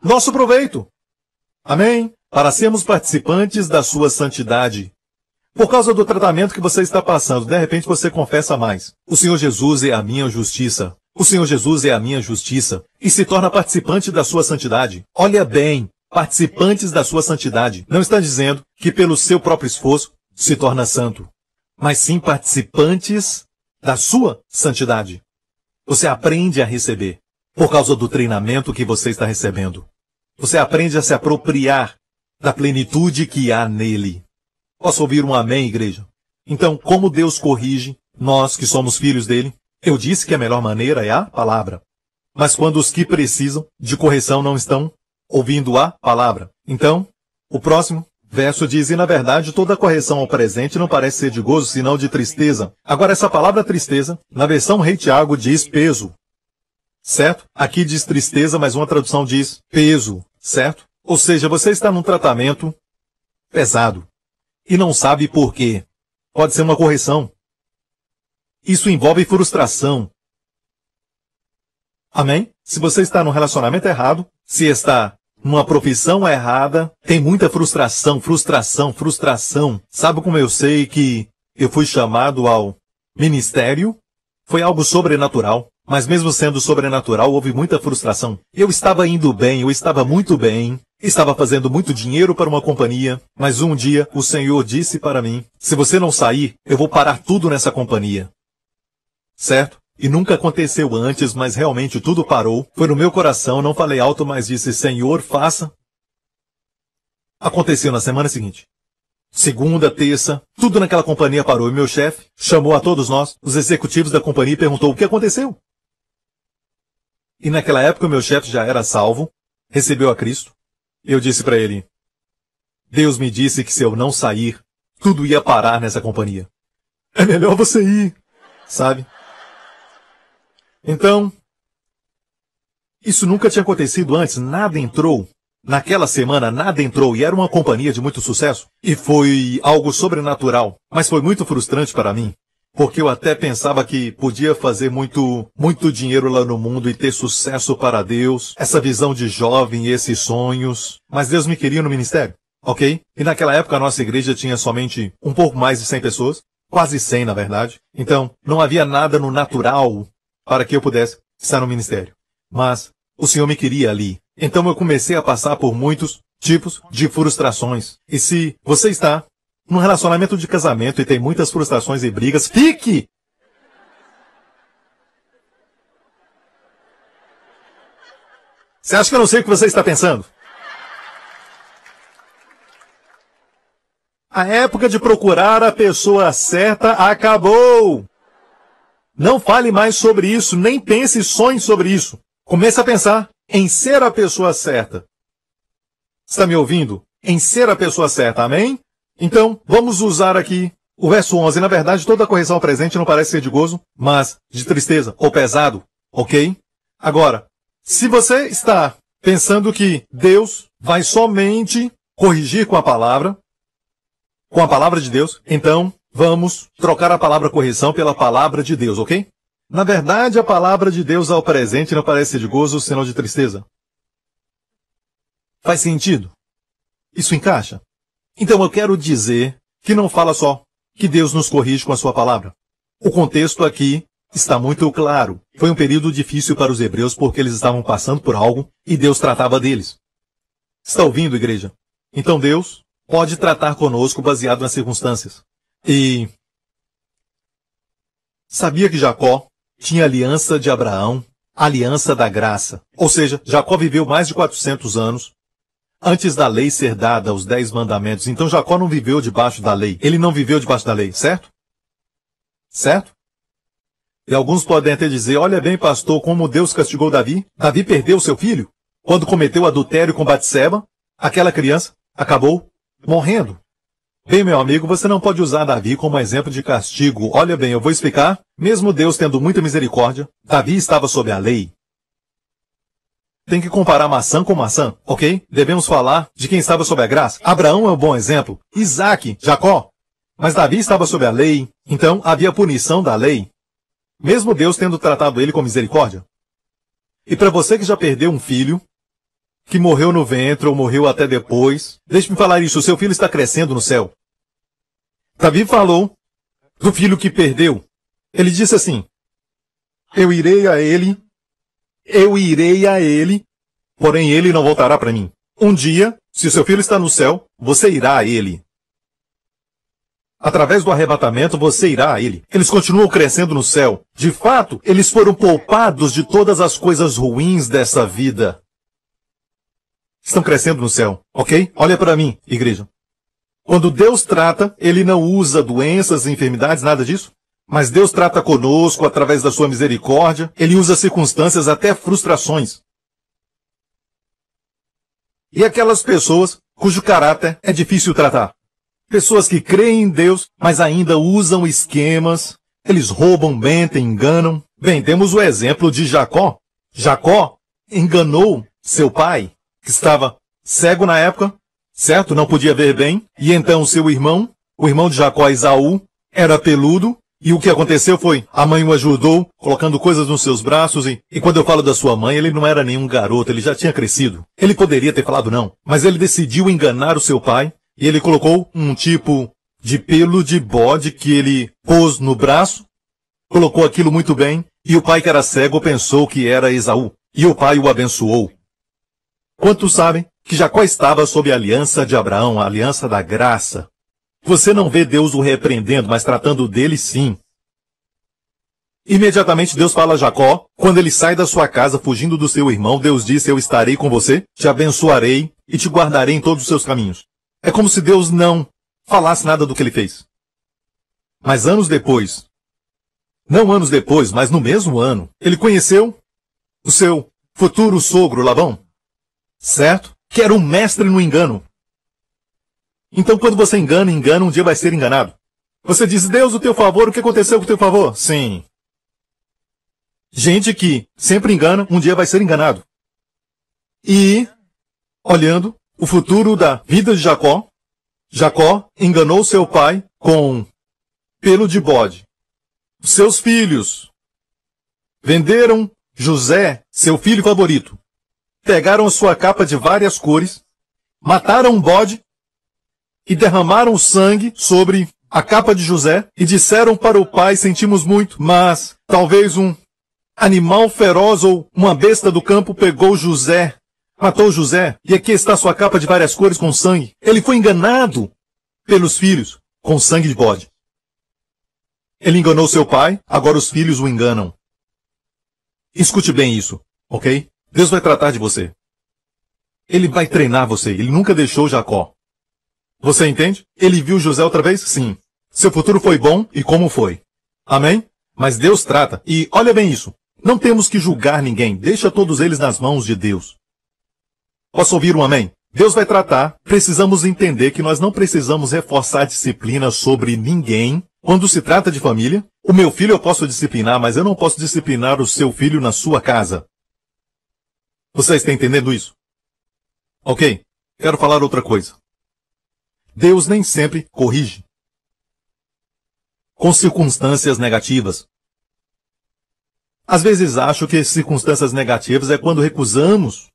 Nosso proveito. Amém? Para sermos participantes da sua santidade. Por causa do tratamento que você está passando, de repente você confessa mais. O Senhor Jesus é a minha justiça. O Senhor Jesus é a minha justiça. E se torna participante da sua santidade. Olha bem, participantes da sua santidade. Não está dizendo que pelo seu próprio esforço se torna santo. Mas sim participantes da sua santidade. Você aprende a receber. Por causa do treinamento que você está recebendo. Você aprende a se apropriar da plenitude que há nele. Posso ouvir um amém, igreja? Então, como Deus corrige nós que somos filhos dele? Eu disse que a melhor maneira é a palavra. Mas quando os que precisam de correção não estão ouvindo a palavra. Então, o próximo verso diz, e na verdade toda correção ao presente não parece ser de gozo, senão de tristeza. Agora essa palavra tristeza, na versão Rei Tiago diz peso. Certo? Aqui diz tristeza, mas uma tradução diz peso, certo? Ou seja, você está num tratamento pesado e não sabe por quê. Pode ser uma correção. Isso envolve frustração. Amém? Se você está num relacionamento errado, se está numa profissão errada, tem muita frustração. Sabe como eu sei que eu fui chamado ao ministério? Foi algo sobrenatural. Mas mesmo sendo sobrenatural, houve muita frustração. Eu estava indo bem, eu estava muito bem, estava fazendo muito dinheiro para uma companhia, mas um dia o Senhor disse para mim, se você não sair, eu vou parar tudo nessa companhia. Certo? E nunca aconteceu antes, mas realmente tudo parou. Foi no meu coração, não falei alto, mas disse, Senhor, faça. Aconteceu na semana seguinte. Segunda, terça, tudo naquela companhia parou. E meu chefe chamou a todos nós, os executivos da companhia, e perguntou o que aconteceu. E naquela época o meu chefe já era salvo, recebeu a Cristo. Eu disse para ele, Deus me disse que se eu não sair, tudo ia parar nessa companhia. É melhor você ir, sabe? Então, isso nunca tinha acontecido antes, nada entrou. Naquela semana, nada entrou e era uma companhia de muito sucesso. E foi algo sobrenatural, mas foi muito frustrante para mim. Porque eu até pensava que podia fazer muito dinheiro lá no mundo e ter sucesso para Deus, essa visão de jovem e esses sonhos. Mas Deus me queria no ministério, ok? E naquela época a nossa igreja tinha somente um pouco mais de 100 pessoas, quase 100 na verdade. Então não havia nada no natural para que eu pudesse estar no ministério. Mas o Senhor me queria ali. Então eu comecei a passar por muitos tipos de frustrações. E se você está num relacionamento de casamento e tem muitas frustrações e brigas, fique! Você acha que eu não sei o que você está pensando? A época de procurar a pessoa certa acabou. Não fale mais sobre isso, nem pense e sonhe sobre isso. Comece a pensar em ser a pessoa certa. Está me ouvindo? Em ser a pessoa certa, amém? Então, vamos usar aqui o verso 11. Na verdade, toda a correção ao presente não parece ser de gozo, mas de tristeza ou pesado, ok? Agora, se você está pensando que Deus vai somente corrigir com a palavra de Deus, então vamos trocar a palavra correção pela palavra de Deus, ok? Na verdade, a palavra de Deus ao presente não parece ser de gozo, senão de tristeza. Faz sentido? Isso encaixa? Então eu quero dizer que não fala só que Deus nos corrige com a sua palavra. O contexto aqui está muito claro. Foi um período difícil para os hebreus porque eles estavam passando por algo e Deus tratava deles. Está ouvindo, igreja? Então Deus pode tratar conosco baseado nas circunstâncias. E sabia que Jacó tinha aliança de Abraão, aliança da graça. Ou seja, Jacó viveu mais de 400 anos antes da lei ser dada, os 10 mandamentos. Então Jacó não viveu debaixo da lei. Ele não viveu debaixo da lei, certo? Certo? E alguns podem até dizer, olha bem, pastor, como Deus castigou Davi. Davi perdeu seu filho quando cometeu adultério com Batseba. Aquela criança acabou morrendo. Bem, meu amigo, você não pode usar Davi como exemplo de castigo. Olha bem, eu vou explicar. Mesmo Deus tendo muita misericórdia, Davi estava sob a lei. Tem que comparar maçã com maçã, ok? Devemos falar de quem estava sob a graça. Abraão é um bom exemplo. Isaac, Jacó. Mas Davi estava sob a lei, então havia punição da lei. Mesmo Deus tendo tratado ele com misericórdia. E para você que já perdeu um filho, que morreu no ventre ou morreu até depois, deixe-me falar isso, o seu filho está crescendo no céu. Davi falou do filho que perdeu. Ele disse assim, eu irei a ele, porém ele não voltará para mim. Um dia, se o seu filho está no céu, você irá a ele. Através do arrebatamento, você irá a ele. Eles continuam crescendo no céu. De fato, eles foram poupados de todas as coisas ruins dessa vida. Estão crescendo no céu, ok? Olha para mim, igreja. Quando Deus trata, Ele não usa doenças, enfermidades, nada disso. Mas Deus trata conosco através da sua misericórdia. Ele usa circunstâncias, até frustrações. E aquelas pessoas cujo caráter é difícil tratar. Pessoas que creem em Deus, mas ainda usam esquemas. Eles roubam, mentem, enganam. Bem, temos o exemplo de Jacó. Jacó enganou seu pai, que estava cego na época, certo? Não podia ver bem. E então seu irmão, o irmão de Jacó, Esaú, era peludo. E o que aconteceu foi, a mãe o ajudou, colocando coisas nos seus braços. E quando eu falo da sua mãe, ele não era nenhum garoto, ele já tinha crescido. Ele poderia ter falado não, mas ele decidiu enganar o seu pai. E ele colocou um tipo de pelo de bode que ele pôs no braço. Colocou aquilo muito bem. E o pai que era cego pensou que era Esaú. E o pai o abençoou. Quantos sabem que Jacó estava sob a aliança de Abraão, a aliança da graça? Você não vê Deus o repreendendo, mas tratando dele sim. Imediatamente Deus fala a Jacó, quando ele sai da sua casa fugindo do seu irmão, Deus disse, eu estarei com você, te abençoarei e te guardarei em todos os seus caminhos. É como se Deus não falasse nada do que ele fez. Mas anos depois, não anos depois, mas no mesmo ano, ele conheceu o seu futuro sogro, Labão. Certo? Que era um mestre no engano. Então quando você engana, um dia vai ser enganado. Você diz, Deus, o teu favor, o que aconteceu com o teu favor? Sim. Gente que sempre engana, um dia vai ser enganado. E, olhando o futuro da vida de Jacó, Jacó enganou seu pai com pelo de bode. Seus filhos venderam José, seu filho favorito. Pegaram sua capa de várias cores, mataram um bode e derramaram sangue sobre a capa de José e disseram para o pai, sentimos muito, mas talvez um animal feroz ou uma besta do campo pegou José, matou José, e aqui está sua capa de várias cores com sangue. Ele foi enganado pelos filhos com sangue de bode. Ele enganou seu pai, agora os filhos o enganam. Escute bem isso, ok? Deus vai tratar de você. Ele vai treinar você. Ele nunca deixou Jacó. Você entende? Ele viu José outra vez? Sim. Seu futuro foi bom e como foi? Amém? Mas Deus trata. E olha bem isso. Não temos que julgar ninguém. Deixa todos eles nas mãos de Deus. Posso ouvir um amém? Deus vai tratar. Precisamos entender que nós não precisamos reforçar disciplina sobre ninguém. Quando se trata de família, o meu filho eu posso disciplinar, mas eu não posso disciplinar o seu filho na sua casa. Você está entendendo isso? Ok, quero falar outra coisa. Deus nem sempre corrige com circunstâncias negativas. Às vezes acho que circunstâncias negativas é quando recusamos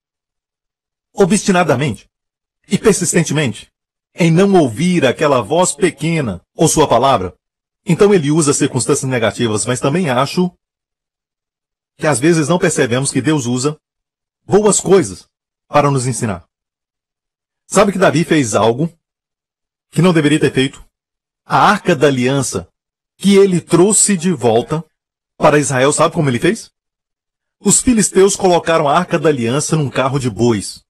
obstinadamente e persistentemente em não ouvir aquela voz pequena ou sua palavra. Então ele usa circunstâncias negativas, mas também acho que às vezes não percebemos que Deus usa boas coisas para nos ensinar. Sabe que Davi fez algo que não deveria ter feito? A Arca da Aliança que ele trouxe de volta para Israel, sabe como ele fez? Os filisteus colocaram a Arca da Aliança num carro de bois.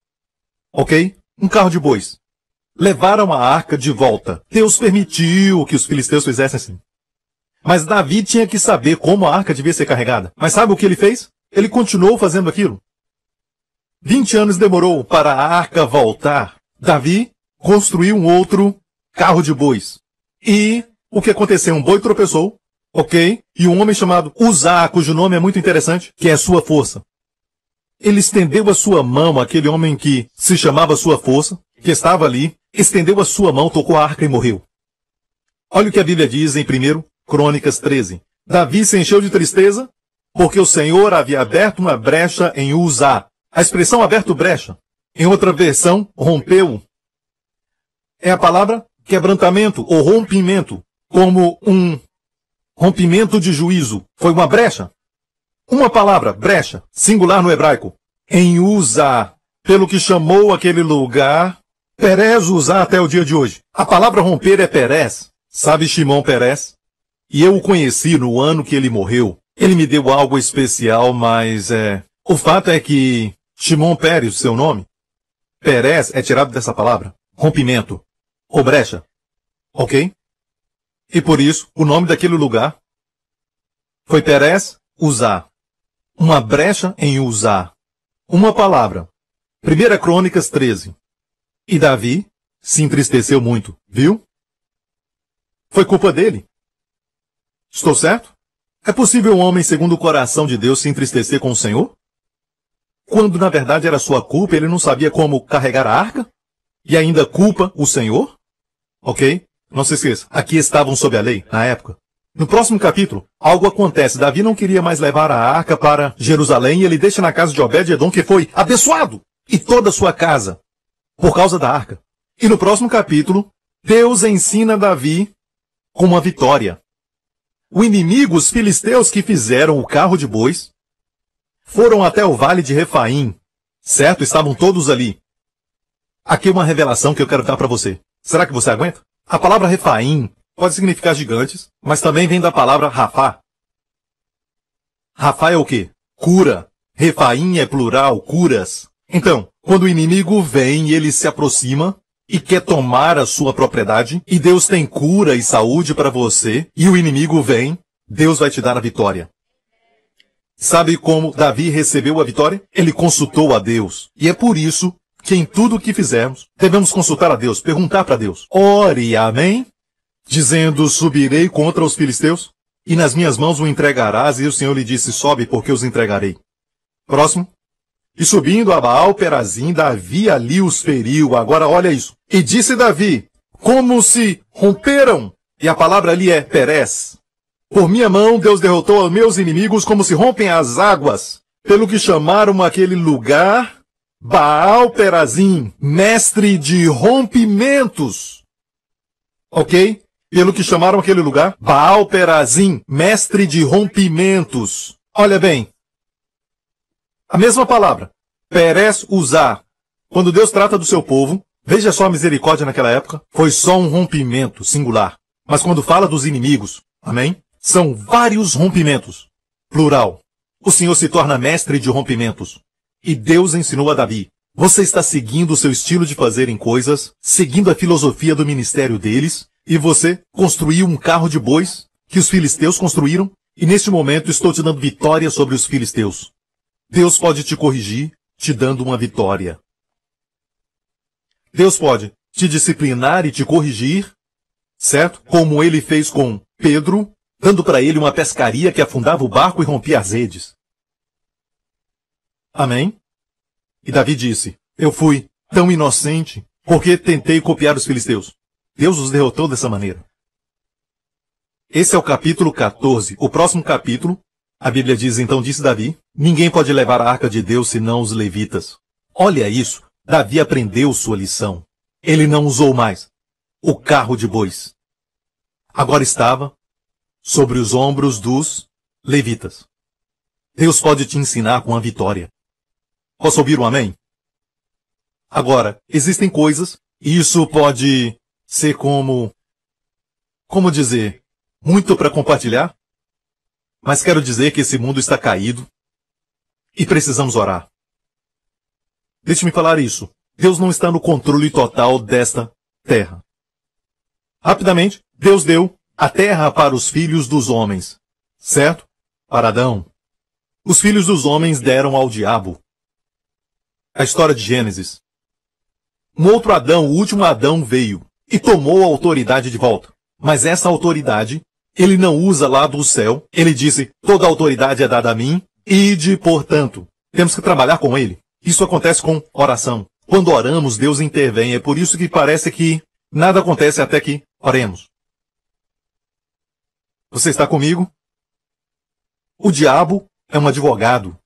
Ok? Um carro de bois. Levaram a arca de volta. Deus permitiu que os filisteus fizessem assim. Mas Davi tinha que saber como a arca devia ser carregada. Mas sabe o que ele fez? Ele continuou fazendo aquilo. 20 anos demorou para a arca voltar. Davi construiu um outro carro de bois. E o que aconteceu? Um boi tropeçou, ok? E um homem chamado Uzá, cujo nome é muito interessante, que é sua força. Ele estendeu a sua mão, aquele homem que se chamava sua força, que estava ali, estendeu a sua mão, tocou a arca e morreu. Olha o que a Bíblia diz em 1 Crônicas 13. Davi se encheu de tristeza, porque o Senhor havia aberto uma brecha em Uzá. A expressão aberto brecha, em outra versão, rompeu, é a palavra quebrantamento ou rompimento, como um rompimento de juízo. Foi uma brecha. Uma palavra, brecha, singular no hebraico, em Uzá, pelo que chamou aquele lugar Perez Uzá até o dia de hoje. A palavra romper é Perez. Sabe Shimon Peres? E eu o conheci no ano que ele morreu. Ele me deu algo especial, mas o fato é que Shimon Peres, seu nome, Perez é tirado dessa palavra, rompimento, ou brecha. Ok? E por isso, o nome daquele lugar foi Perez Uzá. Uma brecha em Uzá. Uma palavra. 1 Crônicas 13. E Davi se entristeceu muito, viu? Foi culpa dele. Estou certo? É possível um homem segundo o coração de Deus se entristecer com o Senhor? Quando na verdade era sua culpa, ele não sabia como carregar a arca? E ainda culpa o Senhor? Ok? Não se esqueça, aqui estavam sob a lei, na época. No próximo capítulo, algo acontece. Davi não queria mais levar a arca para Jerusalém e ele deixa na casa de Obed-Edom, que foi abençoado, e toda a sua casa, por causa da arca. E no próximo capítulo, Deus ensina Davi com uma vitória. O inimigo, os filisteus que fizeram o carro de bois, foram até o vale de Refaim, certo? Estavam todos ali. Aqui uma revelação que eu quero dar para você. Será que você aguenta? A palavra Refaim pode significar gigantes, mas também vem da palavra Rafá. Rafá é o quê? Cura. Refaim é plural, curas. Então, quando o inimigo vem e ele se aproxima e quer tomar a sua propriedade, e Deus tem cura e saúde para você, e o inimigo vem, Deus vai te dar a vitória. Sabe como Davi recebeu a vitória? Ele consultou a Deus. E é por isso que em tudo o que fizermos, devemos consultar a Deus, perguntar para Deus. Ore, amém? Dizendo, subirei contra os filisteus, e nas minhas mãos o entregarás, e o Senhor lhe disse, sobe, porque os entregarei. Próximo. E subindo a Baal Perazim, Davi ali os feriu. Agora olha isso. E disse Davi, como se romperam, e a palavra ali é Perez. Por minha mão Deus derrotou os meus inimigos como se rompem as águas, pelo que chamaram aquele lugar Baal Perazim, mestre de rompimentos. Ok? Pelo que chamaram aquele lugar Baal Perazim, mestre de rompimentos. Olha bem. A mesma palavra, Perez Uzá. Quando Deus trata do seu povo, veja só a misericórdia naquela época, foi só um rompimento singular. Mas quando fala dos inimigos, amém? São vários rompimentos, plural. O Senhor se torna mestre de rompimentos. E Deus ensinou a Davi, Você está seguindo o seu estilo de fazerem coisas, seguindo a filosofia do ministério deles, e você construiu um carro de bois que os filisteus construíram, e neste momento estou te dando vitória sobre os filisteus. Deus pode te corrigir, te dando uma vitória. Deus pode te disciplinar e te corrigir, certo? Como ele fez com Pedro, dando para ele uma pescaria que afundava o barco e rompia as redes. Amém? E Davi disse, eu fui tão inocente porque tentei copiar os filisteus. Deus os derrotou dessa maneira. Esse é o capítulo 14. O próximo capítulo, a Bíblia diz, então disse Davi, ninguém pode levar a arca de Deus senão os levitas. Olha isso, Davi aprendeu sua lição. Ele não usou mais o carro de bois. Agora estava sobre os ombros dos levitas. Deus pode te ensinar com a vitória. Posso ouvir um amém? Agora, existem coisas, e isso pode ser como dizer, muito para compartilhar, mas quero dizer que esse mundo está caído e precisamos orar. Deixe-me falar isso. Deus não está no controle total desta terra. Rapidamente, Deus deu a terra para os filhos dos homens, certo? Para Adão. Os filhos dos homens deram ao diabo. A história de Gênesis. Um outro Adão, o último Adão, veio e tomou a autoridade de volta. Mas essa autoridade, ele não usa lá do céu. Ele disse, toda a autoridade é dada a mim, ide, portanto. Temos que trabalhar com ele. Isso acontece com oração. Quando oramos, Deus intervém. É por isso que parece que nada acontece até que oremos. Você está comigo? O diabo é um advogado.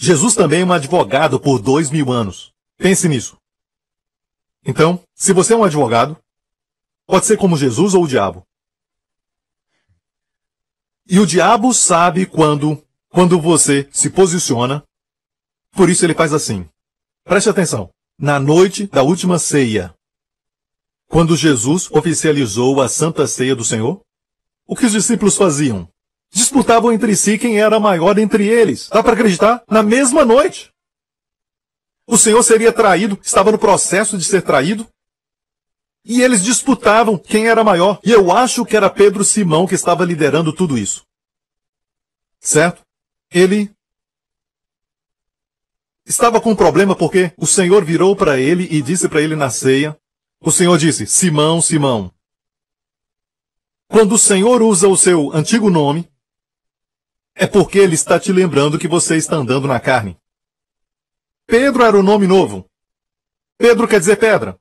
Jesus também é um advogado por 2000 anos. Pense nisso. Então, se você é um advogado, pode ser como Jesus ou o diabo. E o diabo sabe quando você se posiciona. Por isso ele faz assim. Preste atenção. Na noite da última ceia, quando Jesus oficializou a Santa Ceia do Senhor, o que os discípulos faziam? Disputavam entre si quem era maior entre eles. Dá para acreditar? Na mesma noite. O Senhor seria traído, estava no processo de ser traído. E eles disputavam quem era maior. E eu acho que era Pedro Simão que estava liderando tudo isso. Certo? Ele estava com um problema porque o Senhor virou para ele e disse para ele na ceia, o Senhor disse, Simão, Simão. Quando o Senhor usa o seu antigo nome, é porque ele está te lembrando que você está andando na carne. Pedro era o nome novo. Pedro quer dizer pedra.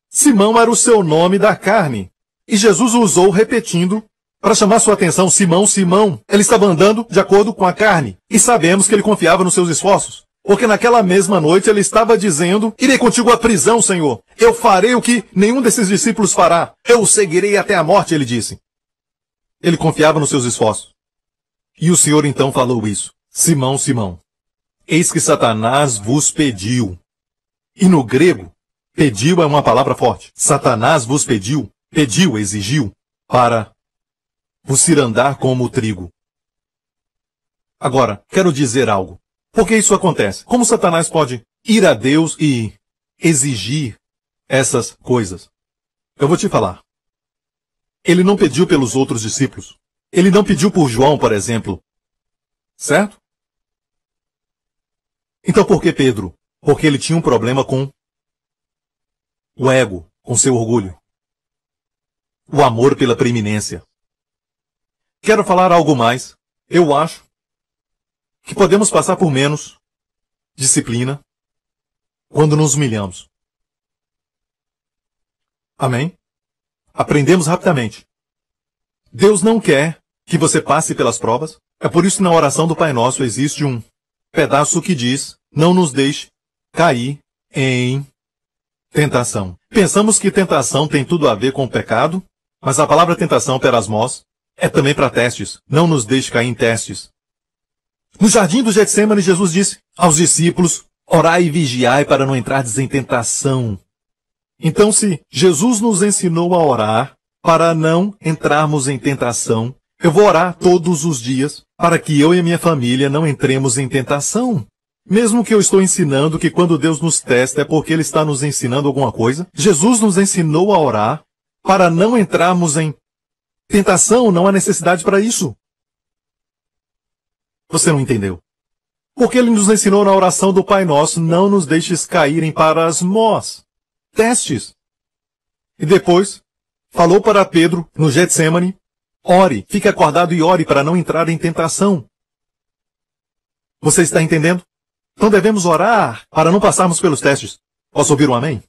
Simão era o seu nome da carne. E Jesus o usou repetindo para chamar sua atenção. Simão, Simão. Ele estava andando de acordo com a carne. E sabemos que ele confiava nos seus esforços. Porque naquela mesma noite ele estava dizendo, irei contigo à prisão, Senhor. Eu farei o que nenhum desses discípulos fará. Eu o seguirei até a morte, ele disse. Ele confiava nos seus esforços. E o Senhor então falou isso. Simão, Simão, eis que Satanás vos pediu. E no grego, pediu é uma palavra forte. Satanás vos pediu, exigiu, para vos cirandar como o trigo. Agora, quero dizer algo. Por que isso acontece? Como Satanás pode ir a Deus e exigir essas coisas? Eu vou te falar. Ele não pediu pelos outros discípulos. Ele não pediu por João, por exemplo. Certo? Então por que Pedro? Porque ele tinha um problema com o ego, com seu orgulho. O amor pela preeminência. Quero falar algo mais. Eu acho que podemos passar por menos disciplina quando nos humilhamos. Amém? Aprendemos rapidamente. Deus não quer que você passe pelas provas. É por isso que na oração do Pai Nosso existe um pedaço que diz, não nos deixe cair em tentação. Pensamos que tentação tem tudo a ver com o pecado, mas a palavra tentação, perasmos, é também para testes. Não nos deixe cair em testes. No jardim do Getsêmani, Jesus disse aos discípulos, orai e vigiai para não entrardes em tentação. Então, se Jesus nos ensinou a orar para não entrarmos em tentação, eu vou orar todos os dias para que eu e a minha família não entremos em tentação. Mesmo que eu estou ensinando que quando Deus nos testa é porque Ele está nos ensinando alguma coisa, Jesus nos ensinou a orar para não entrarmos em tentação, não há necessidade para isso. Você não entendeu? Porque Ele nos ensinou na oração do Pai Nosso, não nos deixes caírem para as testes. E depois, falou para Pedro, no Getsemane, ore, fique acordado e ore para não entrar em tentação. Você está entendendo? Então devemos orar para não passarmos pelos testes. Posso ouvir um amém?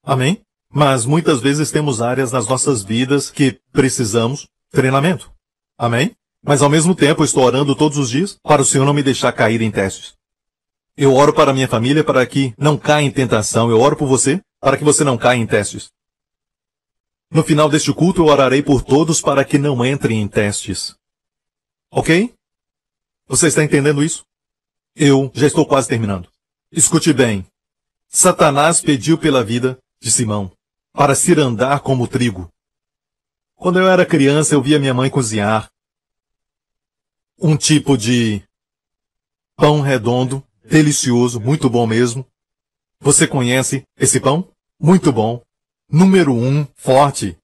Amém? Mas muitas vezes temos áreas nas nossas vidas que precisamos treinamento. Amém? Mas ao mesmo tempo eu estou orando todos os dias para o Senhor não me deixar cair em testes. Eu oro para a minha família para que não caia em tentação. Eu oro por você para que você não caia em testes. No final deste culto eu orarei por todos para que não entrem em testes. Ok? Você está entendendo isso? Eu já estou quase terminando. Escute bem. Satanás pediu pela vida de Simão para se andar como trigo. Quando eu era criança, eu via minha mãe cozinhar um tipo de pão redondo, delicioso, muito bom mesmo. Você conhece esse pão? Muito bom. Número 1, forte.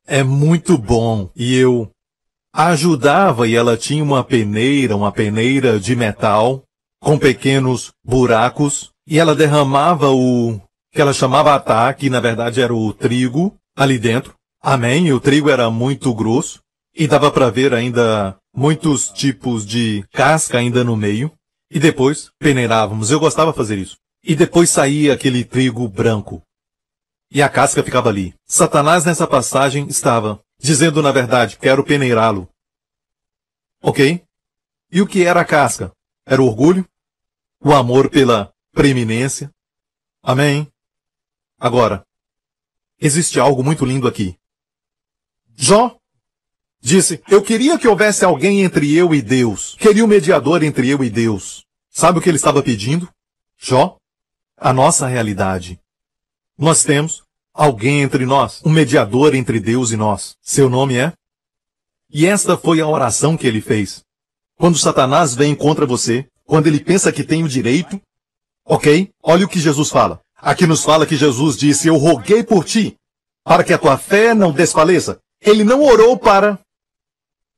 É muito bom. E eu ajudava e ela tinha uma peneira de metal, com pequenos buracos, e ela derramava o que ela chamava atá, que na verdade era o trigo, ali dentro. Amém? E o trigo era muito grosso, e dava para ver ainda muitos tipos de casca ainda no meio, e depois peneirávamos. Eu gostava de fazer isso. E depois saía aquele trigo branco. E a casca ficava ali. Satanás nessa passagem estava dizendo na verdade, quero peneirá-lo. Ok? E o que era a casca? Era o orgulho? O amor pela preeminência? Amém? Agora, existe algo muito lindo aqui. Jó disse, eu queria que houvesse alguém entre eu e Deus. Queria um mediador entre eu e Deus. Sabe o que ele estava pedindo? Jó? A nossa realidade. Nós temos alguém entre nós, um mediador entre Deus e nós. Seu nome é? E esta foi a oração que ele fez. Quando Satanás vem contra você, quando ele pensa que tem o direito, ok? Olha o que Jesus fala. Aqui nos fala que Jesus disse, eu roguei por ti, para que a tua fé não desfaleça. Ele não orou para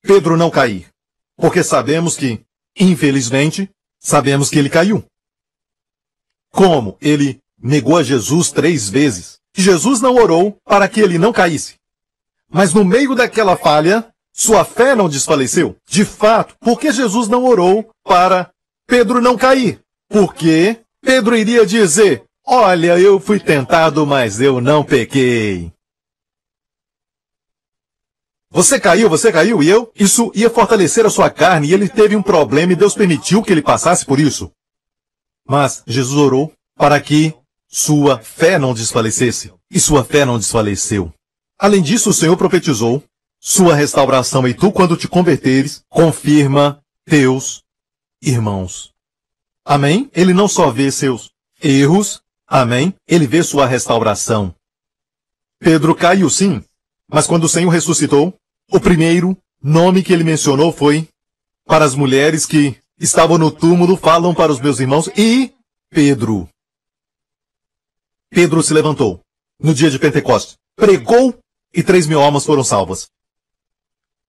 Pedro não cair, porque sabemos que, infelizmente, sabemos que ele caiu. Como? Ele negou a Jesus 3 vezes. Jesus não orou para que ele não caísse. Mas no meio daquela falha, sua fé não desfaleceu. De fato, por que Jesus não orou para Pedro não cair? Porque Pedro iria dizer, olha, eu fui tentado, mas eu não pequei. Você caiu, e eu? Isso ia fortalecer a sua carne, e ele teve um problema, e Deus permitiu que ele passasse por isso. Mas Jesus orou para que sua fé não desfalecesse. E sua fé não desfaleceu. Além disso, o Senhor profetizou sua restauração, e tu, quando te converteres, confirma teus irmãos. Amém? Ele não só vê seus erros, amém? Ele vê sua restauração. Pedro caiu sim, mas quando o Senhor ressuscitou, o primeiro nome que ele mencionou foi para as mulheres que estavam no túmulo, falam para os meus irmãos, e Pedro. Pedro se levantou no dia de Pentecostes, pregou e 3.000 almas foram salvas.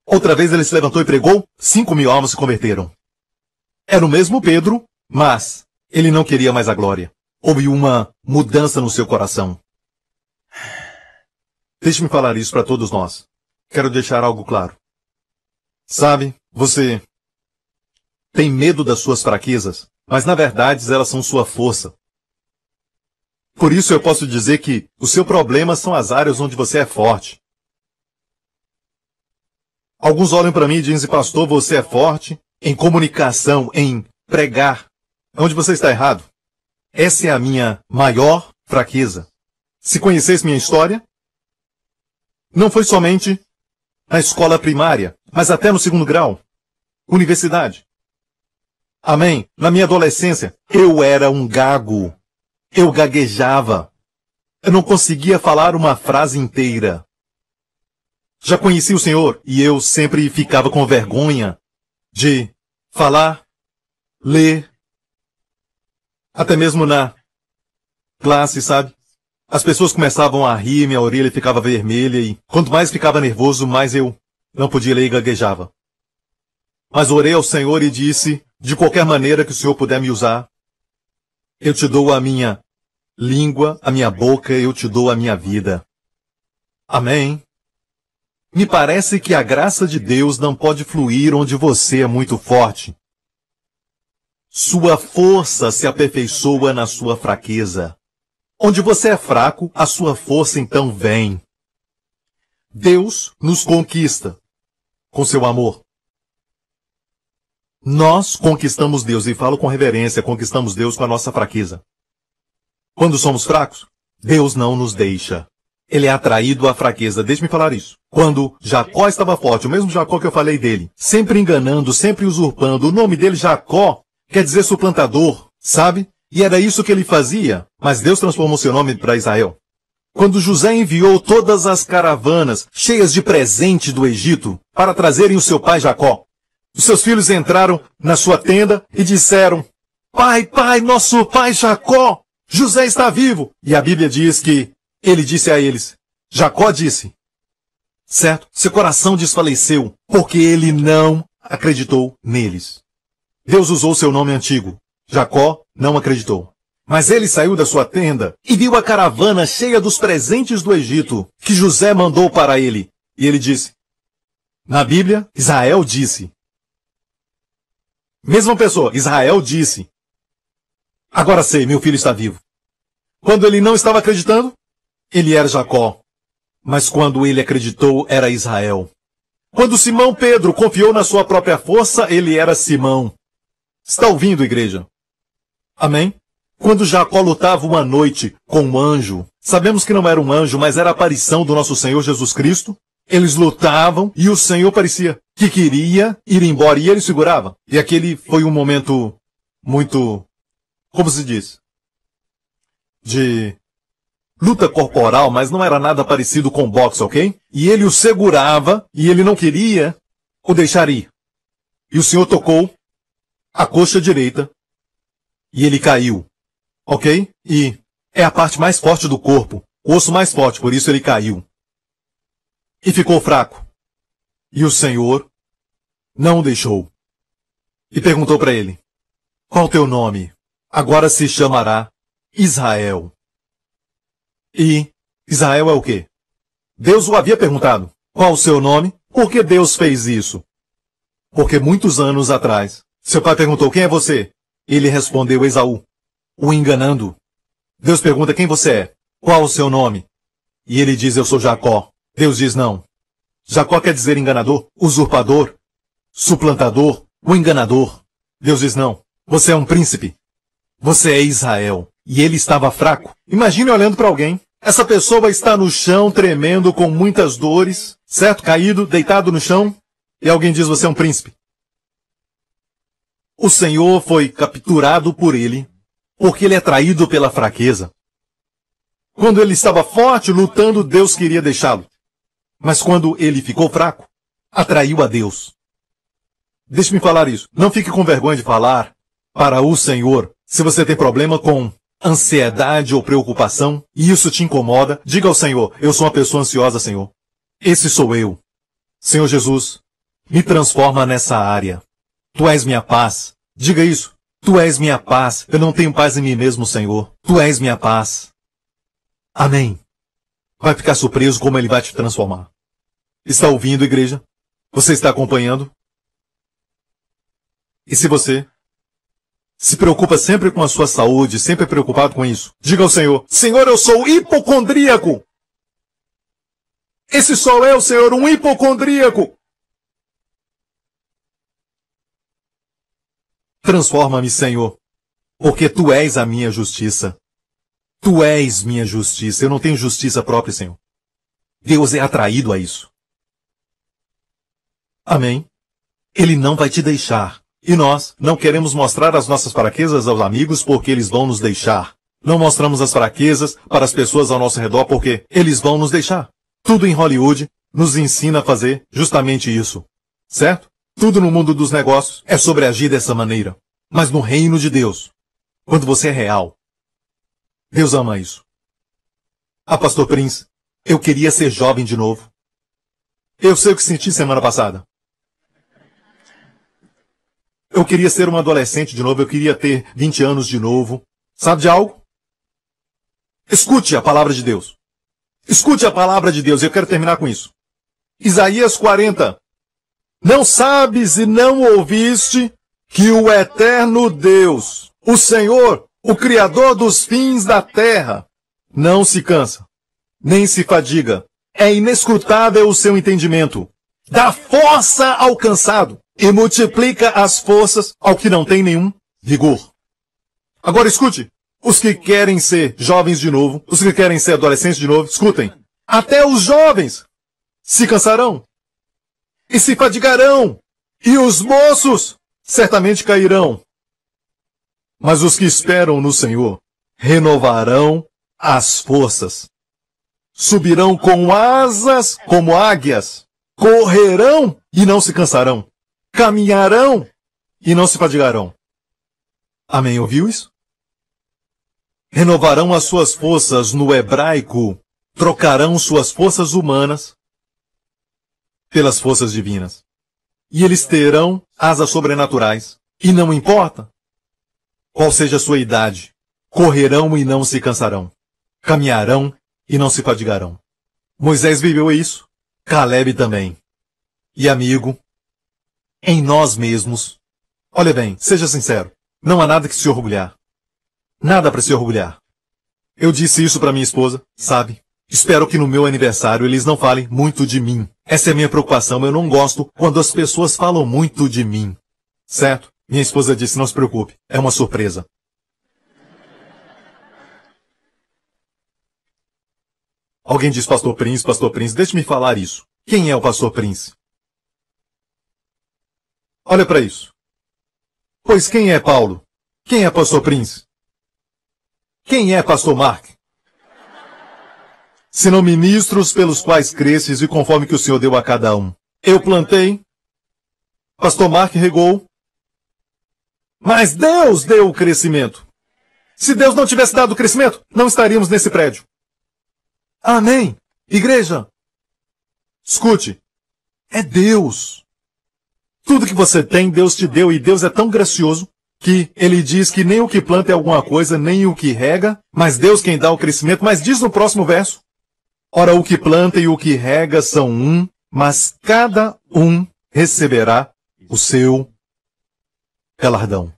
Outra vez ele se levantou e pregou, 5.000 almas se converteram. Era o mesmo Pedro, mas ele não queria mais a glória. Houve uma mudança no seu coração. Deixe-me falar isso para todos nós. Quero deixar algo claro. Sabe, você tem medo das suas fraquezas, mas na verdade elas são sua força. Por isso eu posso dizer que o seu problema são as áreas onde você é forte. Alguns olham para mim e dizem, pastor, você é forte em comunicação, em pregar. Onde você está errado? Essa é a minha maior fraqueza. Se conhecesse minha história, não foi somente na escola primária, mas até no 2º grau, universidade. Amém? Na minha adolescência, eu era um gago. Eu gaguejava. Eu não conseguia falar uma frase inteira. já conheci o Senhor e eu sempre ficava com vergonha de falar, ler, até mesmo na classe, sabe? As pessoas começavam a rir, minha orelha ficava vermelha e quanto mais ficava nervoso, mais eu não podia ler e gaguejava. Mas orei ao Senhor e disse, de qualquer maneira que o Senhor puder me usar, eu te dou a minha língua, a minha boca, eu te dou a minha vida. Amém? Me parece que a graça de Deus não pode fluir onde você é muito forte. Sua força se aperfeiçoa na sua fraqueza. Onde você é fraco, a sua força então vem. Deus nos conquista com seu amor. Nós conquistamos Deus, e falo com reverência, conquistamos Deus com a nossa fraqueza. Quando somos fracos, Deus não nos deixa. Ele é atraído à fraqueza. Deixe-me falar isso. Quando Jacó estava forte, o mesmo Jacó que eu falei dele, sempre enganando, sempre usurpando, o nome dele Jacó quer dizer suplantador, sabe? E era isso que ele fazia, mas Deus transformou seu nome para Israel. Quando José enviou todas as caravanas cheias de presente do Egito para trazerem o seu pai Jacó, os seus filhos entraram na sua tenda e disseram, pai, nosso pai Jacó, José está vivo. E a Bíblia diz que ele disse a eles, Jacó disse, certo? Seu coração desfaleceu, porque ele não acreditou neles. Deus usou seu nome antigo. Jacó não acreditou. Mas ele saiu da sua tenda e viu a caravana cheia dos presentes do Egito que José mandou para ele. E ele disse, na Bíblia, Israel disse. Mesma pessoa, Israel disse. Agora sei, meu filho está vivo. Quando ele não estava acreditando, ele era Jacó. Mas quando ele acreditou, era Israel. Quando Simão Pedro confiou na sua própria força, ele era Simão. Está ouvindo, igreja? Amém? Quando Jacó lutava uma noite com um anjo, sabemos que não era um anjo, mas era a aparição do nosso Senhor Jesus Cristo. Eles lutavam e o Senhor parecia que queria ir embora e ele segurava. E aquele foi um momento muito, como se diz, de luta corporal, mas não era nada parecido com boxe, ok? E ele o segurava e ele não queria o deixar ir. E o Senhor tocou a coxa direita e ele caiu, ok? E é a parte mais forte do corpo, o osso mais forte, por isso ele caiu. E ficou fraco. E o Senhor não o deixou. E perguntou para ele, qual o teu nome? Agora se chamará Israel. E Israel é o quê? Deus o havia perguntado, qual o seu nome? Por que Deus fez isso? Porque muitos anos atrás, seu pai perguntou, quem é você? Ele respondeu, Esaú, o enganando. Deus pergunta, quem você é? Qual o seu nome? E ele diz, eu sou Jacó. Deus diz, não. Jacó quer dizer enganador, usurpador, suplantador, o enganador. Deus diz, não. Você é um príncipe. Você é Israel. E ele estava fraco. Imagine olhando para alguém. Essa pessoa está no chão, tremendo, com muitas dores, certo? Caído, deitado no chão. E alguém diz, você é um príncipe. O Senhor foi capturado por ele, porque ele é traído pela fraqueza. Quando ele estava forte, lutando, Deus queria deixá-lo. Mas quando ele ficou fraco, atraiu a Deus. Deixe-me falar isso. Não fique com vergonha de falar para o Senhor. Se você tem problema com ansiedade ou preocupação, e isso te incomoda, diga ao Senhor, eu sou uma pessoa ansiosa, Senhor. Esse sou eu. Senhor Jesus, me transforma nessa área. Tu és minha paz. Diga isso. Tu és minha paz. Eu não tenho paz em mim mesmo, Senhor. Tu és minha paz. Amém. Vai ficar surpreso como ele vai te transformar. Está ouvindo, igreja? Você está acompanhando? E se você se preocupa sempre com a sua saúde, sempre preocupado com isso, diga ao Senhor, Senhor, eu sou hipocondríaco. Esse sou eu, Senhor, um hipocondríaco. Transforma-me, Senhor, porque Tu és a minha justiça. Tu és minha justiça. Eu não tenho justiça própria, Senhor. Deus é atraído a isso. Amém? Ele não vai te deixar. E nós não queremos mostrar as nossas fraquezas aos amigos porque eles vão nos deixar. Não mostramos as fraquezas para as pessoas ao nosso redor porque eles vão nos deixar. Tudo em Hollywood nos ensina a fazer justamente isso, certo? Tudo no mundo dos negócios é sobre agir dessa maneira. Mas no reino de Deus, quando você é real, Deus ama isso. Ah, Pastor Prince, eu queria ser jovem de novo. Eu sei o que senti semana passada. Eu queria ser um adolescente de novo, eu queria ter 20 anos de novo. Sabe de algo? Escute a palavra de Deus. Escute a palavra de Deus, eu quero terminar com isso. Isaías 40. Não sabes e não ouviste que o eterno Deus, o Senhor, o Criador dos fins da terra, não se cansa, nem se fadiga. É inescrutável o seu entendimento. Dá força ao cansado e multiplica as forças ao que não tem nenhum vigor. Agora escute. Os que querem ser jovens de novo, os que querem ser adolescentes de novo, escutem. Até os jovens se cansarão e se fadigarão, e os moços certamente cairão. Mas os que esperam no Senhor renovarão as forças. Subirão com asas como águias. Correrão e não se cansarão. Caminharão e não se fadigarão. Amém, ouviu isso? Renovarão as suas forças no hebraico. Trocarão suas forças humanas pelas forças divinas. E eles terão asas sobrenaturais. E não importa qual seja a sua idade, correrão e não se cansarão. Caminharão e não se fadigarão. Moisés viveu isso. Caleb também. E amigo, em nós mesmos, olha bem, seja sincero, não há nada que se orgulhar. Nada para se orgulhar. Eu disse isso para minha esposa, sabe? Espero que no meu aniversário eles não falem muito de mim. Essa é a minha preocupação. Eu não gosto quando as pessoas falam muito de mim. Certo? Minha esposa disse, não se preocupe. É uma surpresa. Alguém diz, Pastor Prince, deixe-me falar isso. Quem é o Pastor Prince? Olha para isso. Pois quem é Paulo? Quem é Pastor Prince? Quem é Pastor Mark? Senão ministros pelos quais cresces e conforme que o Senhor deu a cada um. Eu plantei, Pastor Mark regou, mas Deus deu o crescimento. Se Deus não tivesse dado o crescimento, não estaríamos nesse prédio. Amém. Igreja, escute, é Deus. Tudo que você tem, Deus te deu, e Deus é tão gracioso que Ele diz que nem o que planta é alguma coisa, nem o que rega, mas Deus quem dá o crescimento. Mas diz no próximo verso, ora, o que planta e o que rega são um, mas cada um receberá o seu galardão,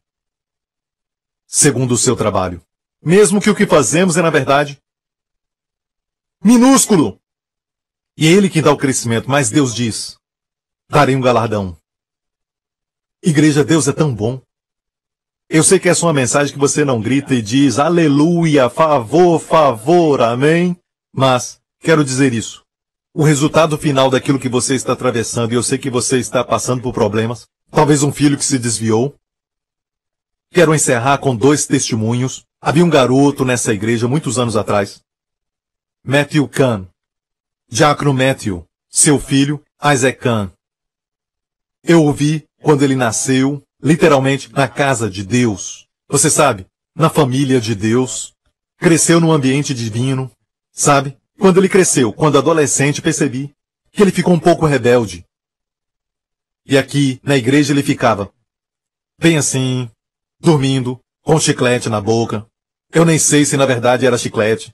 segundo o seu trabalho. Mesmo que o que fazemos é, na verdade, minúsculo. E é Ele que dá o crescimento, mas Deus diz, darei um galardão. Igreja, Deus é tão bom. Eu sei que essa é uma mensagem que você não grita e diz, aleluia, favor, favor, amém. Mas quero dizer isso. O resultado final daquilo que você está atravessando, e eu sei que você está passando por problemas, talvez um filho que se desviou. Quero encerrar com 2 testemunhos. Havia um garoto nessa igreja muitos anos atrás. Matthew Kahn. Diácono Matthew, seu filho, Isaac Kahn. Eu o vi quando ele nasceu, literalmente na casa de Deus. Você sabe, na família de Deus. Cresceu num ambiente divino. Sabe? Quando ele cresceu, quando adolescente, percebi que ele ficou um pouco rebelde. E aqui, na igreja, ele ficava bem assim, dormindo, com chiclete na boca. Eu nem sei se na verdade era chiclete.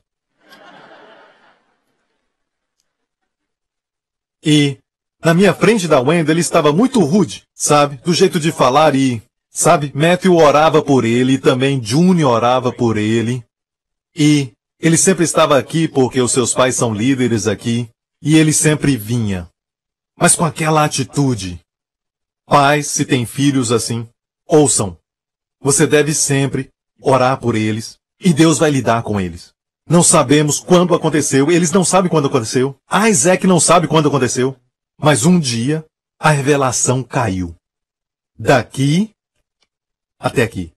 E na minha frente da Wendell ele estava muito rude, sabe? Do jeito de falar e, sabe? Matthew orava por ele e também Junior orava por ele. E ele sempre estava aqui porque os seus pais são líderes aqui. E ele sempre vinha. Mas com aquela atitude. Pais, se têm filhos assim, ouçam. Você deve sempre orar por eles. E Deus vai lidar com eles. Não sabemos quando aconteceu. Eles não sabem quando aconteceu. Isaac não sabe quando aconteceu. Mas um dia, a revelação caiu. Daqui até aqui.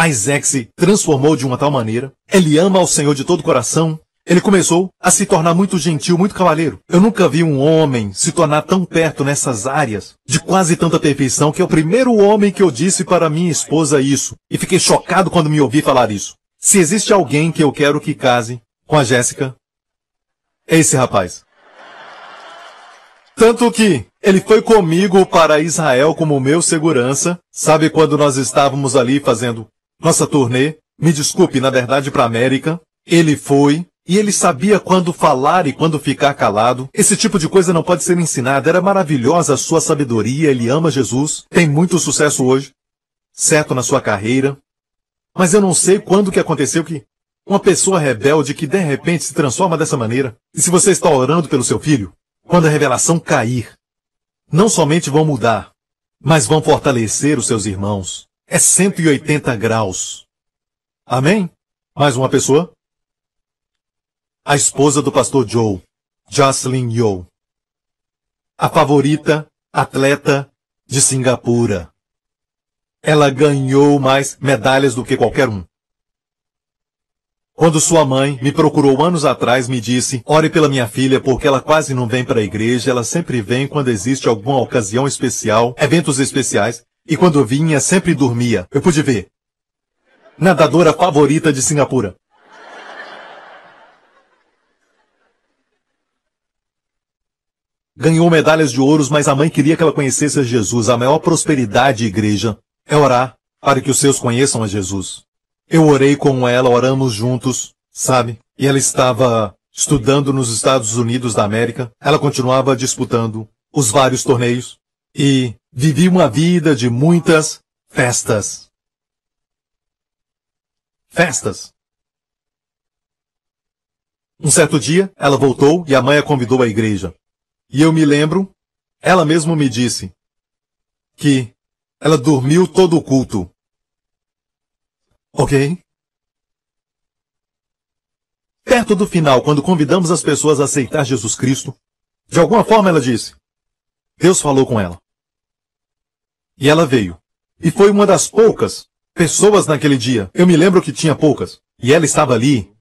Isaac se transformou de uma tal maneira. Ele ama ao Senhor de todo o coração. Ele começou a se tornar muito gentil, muito cavalheiro. Eu nunca vi um homem se tornar tão perto nessas áreas, de quase tanta perfeição, que é o primeiro homem que eu disse para minha esposa isso. E fiquei chocado quando me ouvi falar isso. Se existe alguém que eu quero que case com a Jéssica, é esse rapaz. Tanto que ele foi comigo para Israel como meu segurança. Sabe quando nós estávamos ali fazendo nossa turnê? Me desculpe, na verdade, para a América. Ele foi, e ele sabia quando falar e quando ficar calado. Esse tipo de coisa não pode ser ensinada. Era maravilhosa a sua sabedoria, ele ama Jesus, tem muito sucesso hoje, certo na sua carreira. Mas eu não sei quando que aconteceu que uma pessoa rebelde que de repente se transforma dessa maneira. E se você está orando pelo seu filho, quando a revelação cair, não somente vão mudar, mas vão fortalecer os seus irmãos. É 180 graus. Amém? Mais uma pessoa? A esposa do pastor Joe, Jocelyn Yeoh. A favorita atleta de Singapura. Ela ganhou mais medalhas do que qualquer um. Quando sua mãe me procurou anos atrás, me disse, ore pela minha filha porque ela quase não vem para a igreja, ela sempre vem quando existe alguma ocasião especial, eventos especiais, e quando vinha sempre dormia. Eu pude ver. Nadadora favorita de Singapura. Ganhou medalhas de ouros, mas a mãe queria que ela conhecesse a Jesus. A maior prosperidade, igreja, é orar para que os seus conheçam a Jesus. Eu orei com ela, oramos juntos, sabe? E ela estava estudando nos Estados Unidos da América. Ela continuava disputando os vários torneios. E vivi uma vida de muitas festas. Festas. Um certo dia, ela voltou e a mãe a convidou à igreja. E eu me lembro, ela mesma me disse que ela dormiu todo o culto. Ok? Perto do final, quando convidamos as pessoas a aceitar Jesus Cristo, de alguma forma ela disse, Deus falou com ela. E ela veio. E foi uma das poucas pessoas naquele dia. Eu me lembro que tinha poucas. E ela estava ali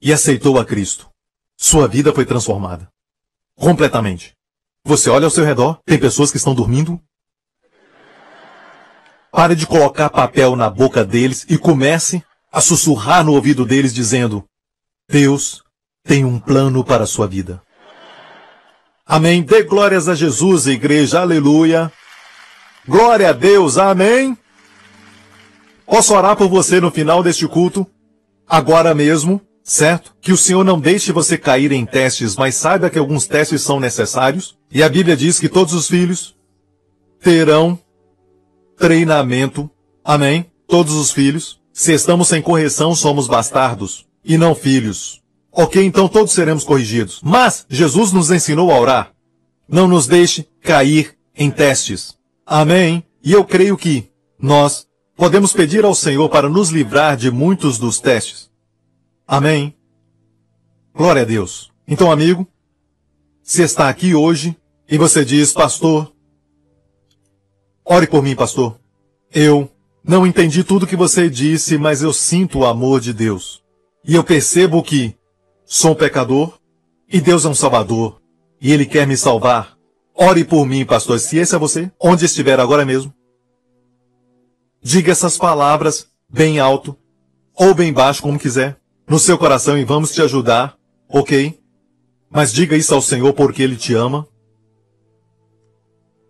e aceitou a Cristo. Sua vida foi transformada. Completamente. Você olha ao seu redor, tem pessoas que estão dormindo. Pare de colocar papel na boca deles e comece a sussurrar no ouvido deles dizendo, Deus tem um plano para a sua vida. Amém. Dê glórias a Jesus, igreja. Aleluia. Glória a Deus. Amém. Posso orar por você no final deste culto? Agora mesmo. Certo? Que o Senhor não deixe você cair em testes, mas saiba que alguns testes são necessários. E a Bíblia diz que todos os filhos terão treinamento. Amém? Todos os filhos. Se estamos sem correção, somos bastardos e não filhos. Ok, então todos seremos corrigidos. Mas Jesus nos ensinou a orar. Não nos deixe cair em testes. Amém? E eu creio que nós podemos pedir ao Senhor para nos livrar de muitos dos testes. Amém? Glória a Deus. Então, amigo, se está aqui hoje e você diz, pastor, ore por mim, pastor. Eu não entendi tudo que você disse, mas eu sinto o amor de Deus. E eu percebo que sou um pecador e Deus é um salvador. E Ele quer me salvar. Ore por mim, pastor. Se esse é você, onde estiver agora mesmo, diga essas palavras bem alto ou bem baixo, como quiser, no seu coração e vamos te ajudar, ok? Mas diga isso ao Senhor porque Ele te ama.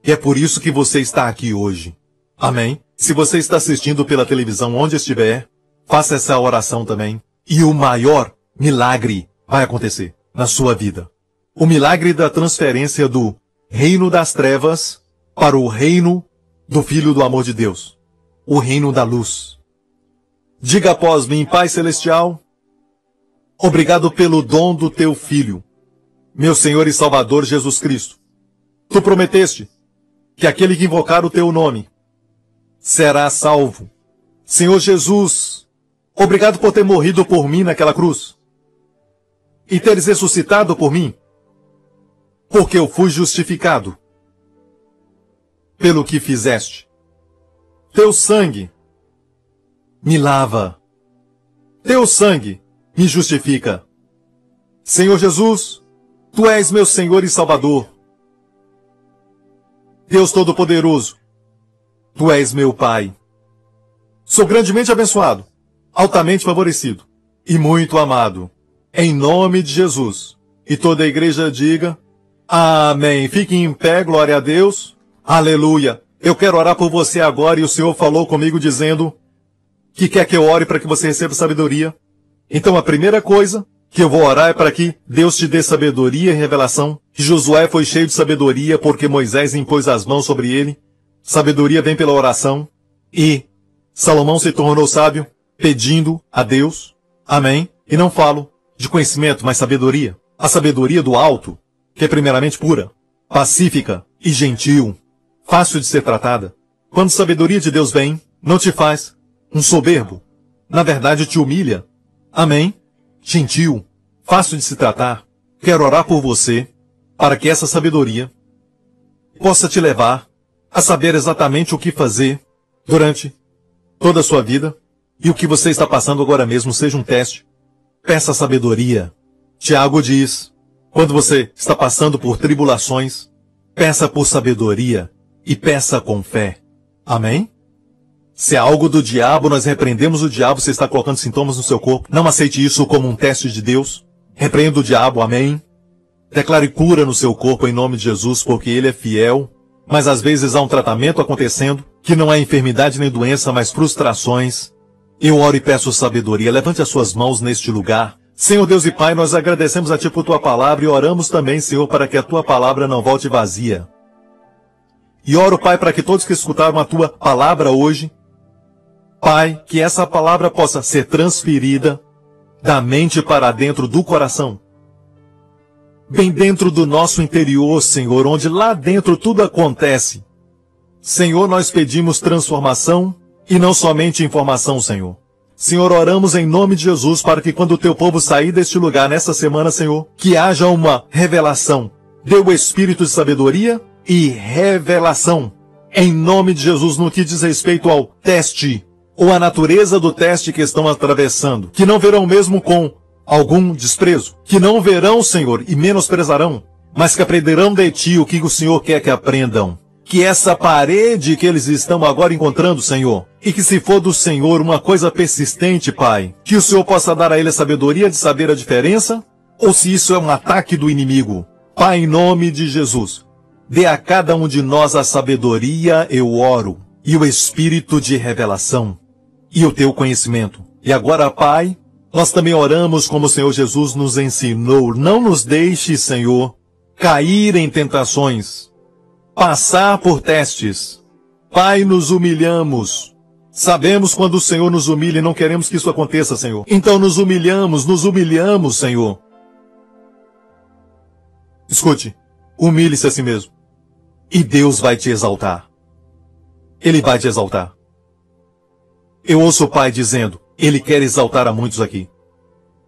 E é por isso que você está aqui hoje. Amém? Se você está assistindo pela televisão, onde estiver, faça essa oração também. E o maior milagre vai acontecer na sua vida. O milagre da transferência do reino das trevas para o reino do Filho do amor de Deus. O reino da luz. Diga após mim, Pai Celestial, obrigado pelo dom do teu Filho, meu Senhor e Salvador Jesus Cristo. Tu prometeste que aquele que invocar o teu nome será salvo. Senhor Jesus, obrigado por ter morrido por mim naquela cruz e teres ressuscitado por mim, porque eu fui justificado pelo que fizeste. Teu sangue me lava. Teu sangue me justifica. Senhor Jesus, Tu és meu Senhor e Salvador. Deus Todo-Poderoso, Tu és meu Pai. Sou grandemente abençoado, altamente favorecido e muito amado. Em nome de Jesus. E toda a igreja diga, amém. Fique em pé, glória a Deus. Aleluia. Eu quero orar por você agora e o Senhor falou comigo dizendo que quer que eu ore para que você receba sabedoria. Então a primeira coisa que eu vou orar é para que Deus te dê sabedoria e revelação. Que Josué foi cheio de sabedoria porque Moisés impôs as mãos sobre ele. Sabedoria vem pela oração. E Salomão se tornou sábio pedindo a Deus. Amém. E não falo de conhecimento, mas sabedoria. A sabedoria do alto, que é primeiramente pura, pacífica e gentil, fácil de ser tratada. Quando a sabedoria de Deus vem, não te faz um soberbo. Na verdade, te humilha. Amém. Gentil, fácil de se tratar. Quero orar por você, para que essa sabedoria possa te levar a saber exatamente o que fazer durante toda a sua vida, e o que você está passando agora mesmo seja um teste. Peça sabedoria. Tiago diz, quando você está passando por tribulações, peça por sabedoria e peça com fé. Amém? Se é algo do diabo, nós repreendemos o diabo se está colocando sintomas no seu corpo. Não aceite isso como um teste de Deus. Repreenda o diabo, amém? Declare cura no seu corpo em nome de Jesus, porque ele é fiel. Mas às vezes há um tratamento acontecendo, que não é enfermidade nem doença, mas frustrações. Eu oro e peço sabedoria. Levante as suas mãos neste lugar. Senhor Deus e Pai, nós agradecemos a Ti por Tua palavra e oramos também, Senhor, para que a Tua palavra não volte vazia. E oro, Pai, para que todos que escutaram a Tua palavra hoje, Pai, que essa palavra possa ser transferida da mente para dentro do coração. Bem dentro do nosso interior, Senhor, onde lá dentro tudo acontece. Senhor, nós pedimos transformação e não somente informação, Senhor. Senhor, oramos em nome de Jesus para que quando o Teu povo sair deste lugar nesta semana, Senhor, que haja uma revelação. Dê o espírito de sabedoria e revelação. Em nome de Jesus, no que diz respeito ao teste, ou a natureza do teste que estão atravessando, que não verão mesmo com algum desprezo, que não verão, Senhor, e menosprezarão, mas que aprenderão de Ti o que o Senhor quer que aprendam. Que essa parede que eles estão agora encontrando, Senhor, e que se for do Senhor uma coisa persistente, Pai, que o Senhor possa dar a ele a sabedoria de saber a diferença, ou se isso é um ataque do inimigo. Pai, em nome de Jesus, dê a cada um de nós a sabedoria, eu oro, e o espírito de revelação, e o Teu conhecimento. E agora, Pai, nós também oramos como o Senhor Jesus nos ensinou. Não nos deixe, Senhor, cair em tentações, passar por testes. Pai, nos humilhamos. Sabemos quando o Senhor nos humilha e não queremos que isso aconteça, Senhor. Então nos humilhamos, Senhor. Escute, humilhe-se a si mesmo. E Deus vai te exaltar. Ele vai te exaltar. Eu ouço o Pai dizendo, Ele quer exaltar a muitos aqui.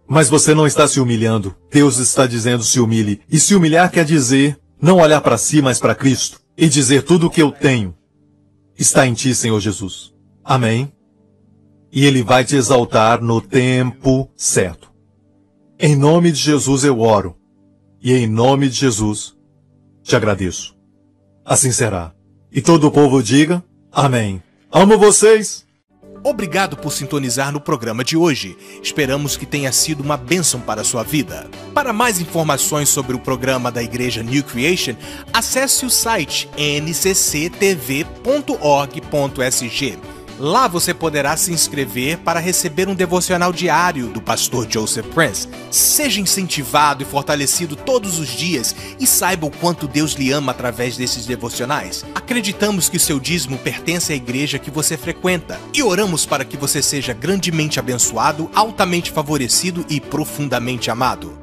Mas você não está se humilhando. Deus está dizendo se humilhe. E se humilhar quer dizer não olhar para si, mas para Cristo. E dizer tudo o que eu tenho está em Ti, Senhor Jesus. Amém? E Ele vai te exaltar no tempo certo. Em nome de Jesus eu oro. E em nome de Jesus te agradeço. Assim será. E todo o povo diga, amém. Amo vocês. Obrigado por sintonizar no programa de hoje. Esperamos que tenha sido uma bênção para a sua vida. Para mais informações sobre o programa da Igreja New Creation, acesse o site ncctv.org.sg. Lá você poderá se inscrever para receber um devocional diário do pastor Joseph Prince. Seja incentivado e fortalecido todos os dias e saiba o quanto Deus lhe ama através desses devocionais. Acreditamos que o seu dízimo pertence à igreja que você frequenta e oramos para que você seja grandemente abençoado, altamente favorecido e profundamente amado.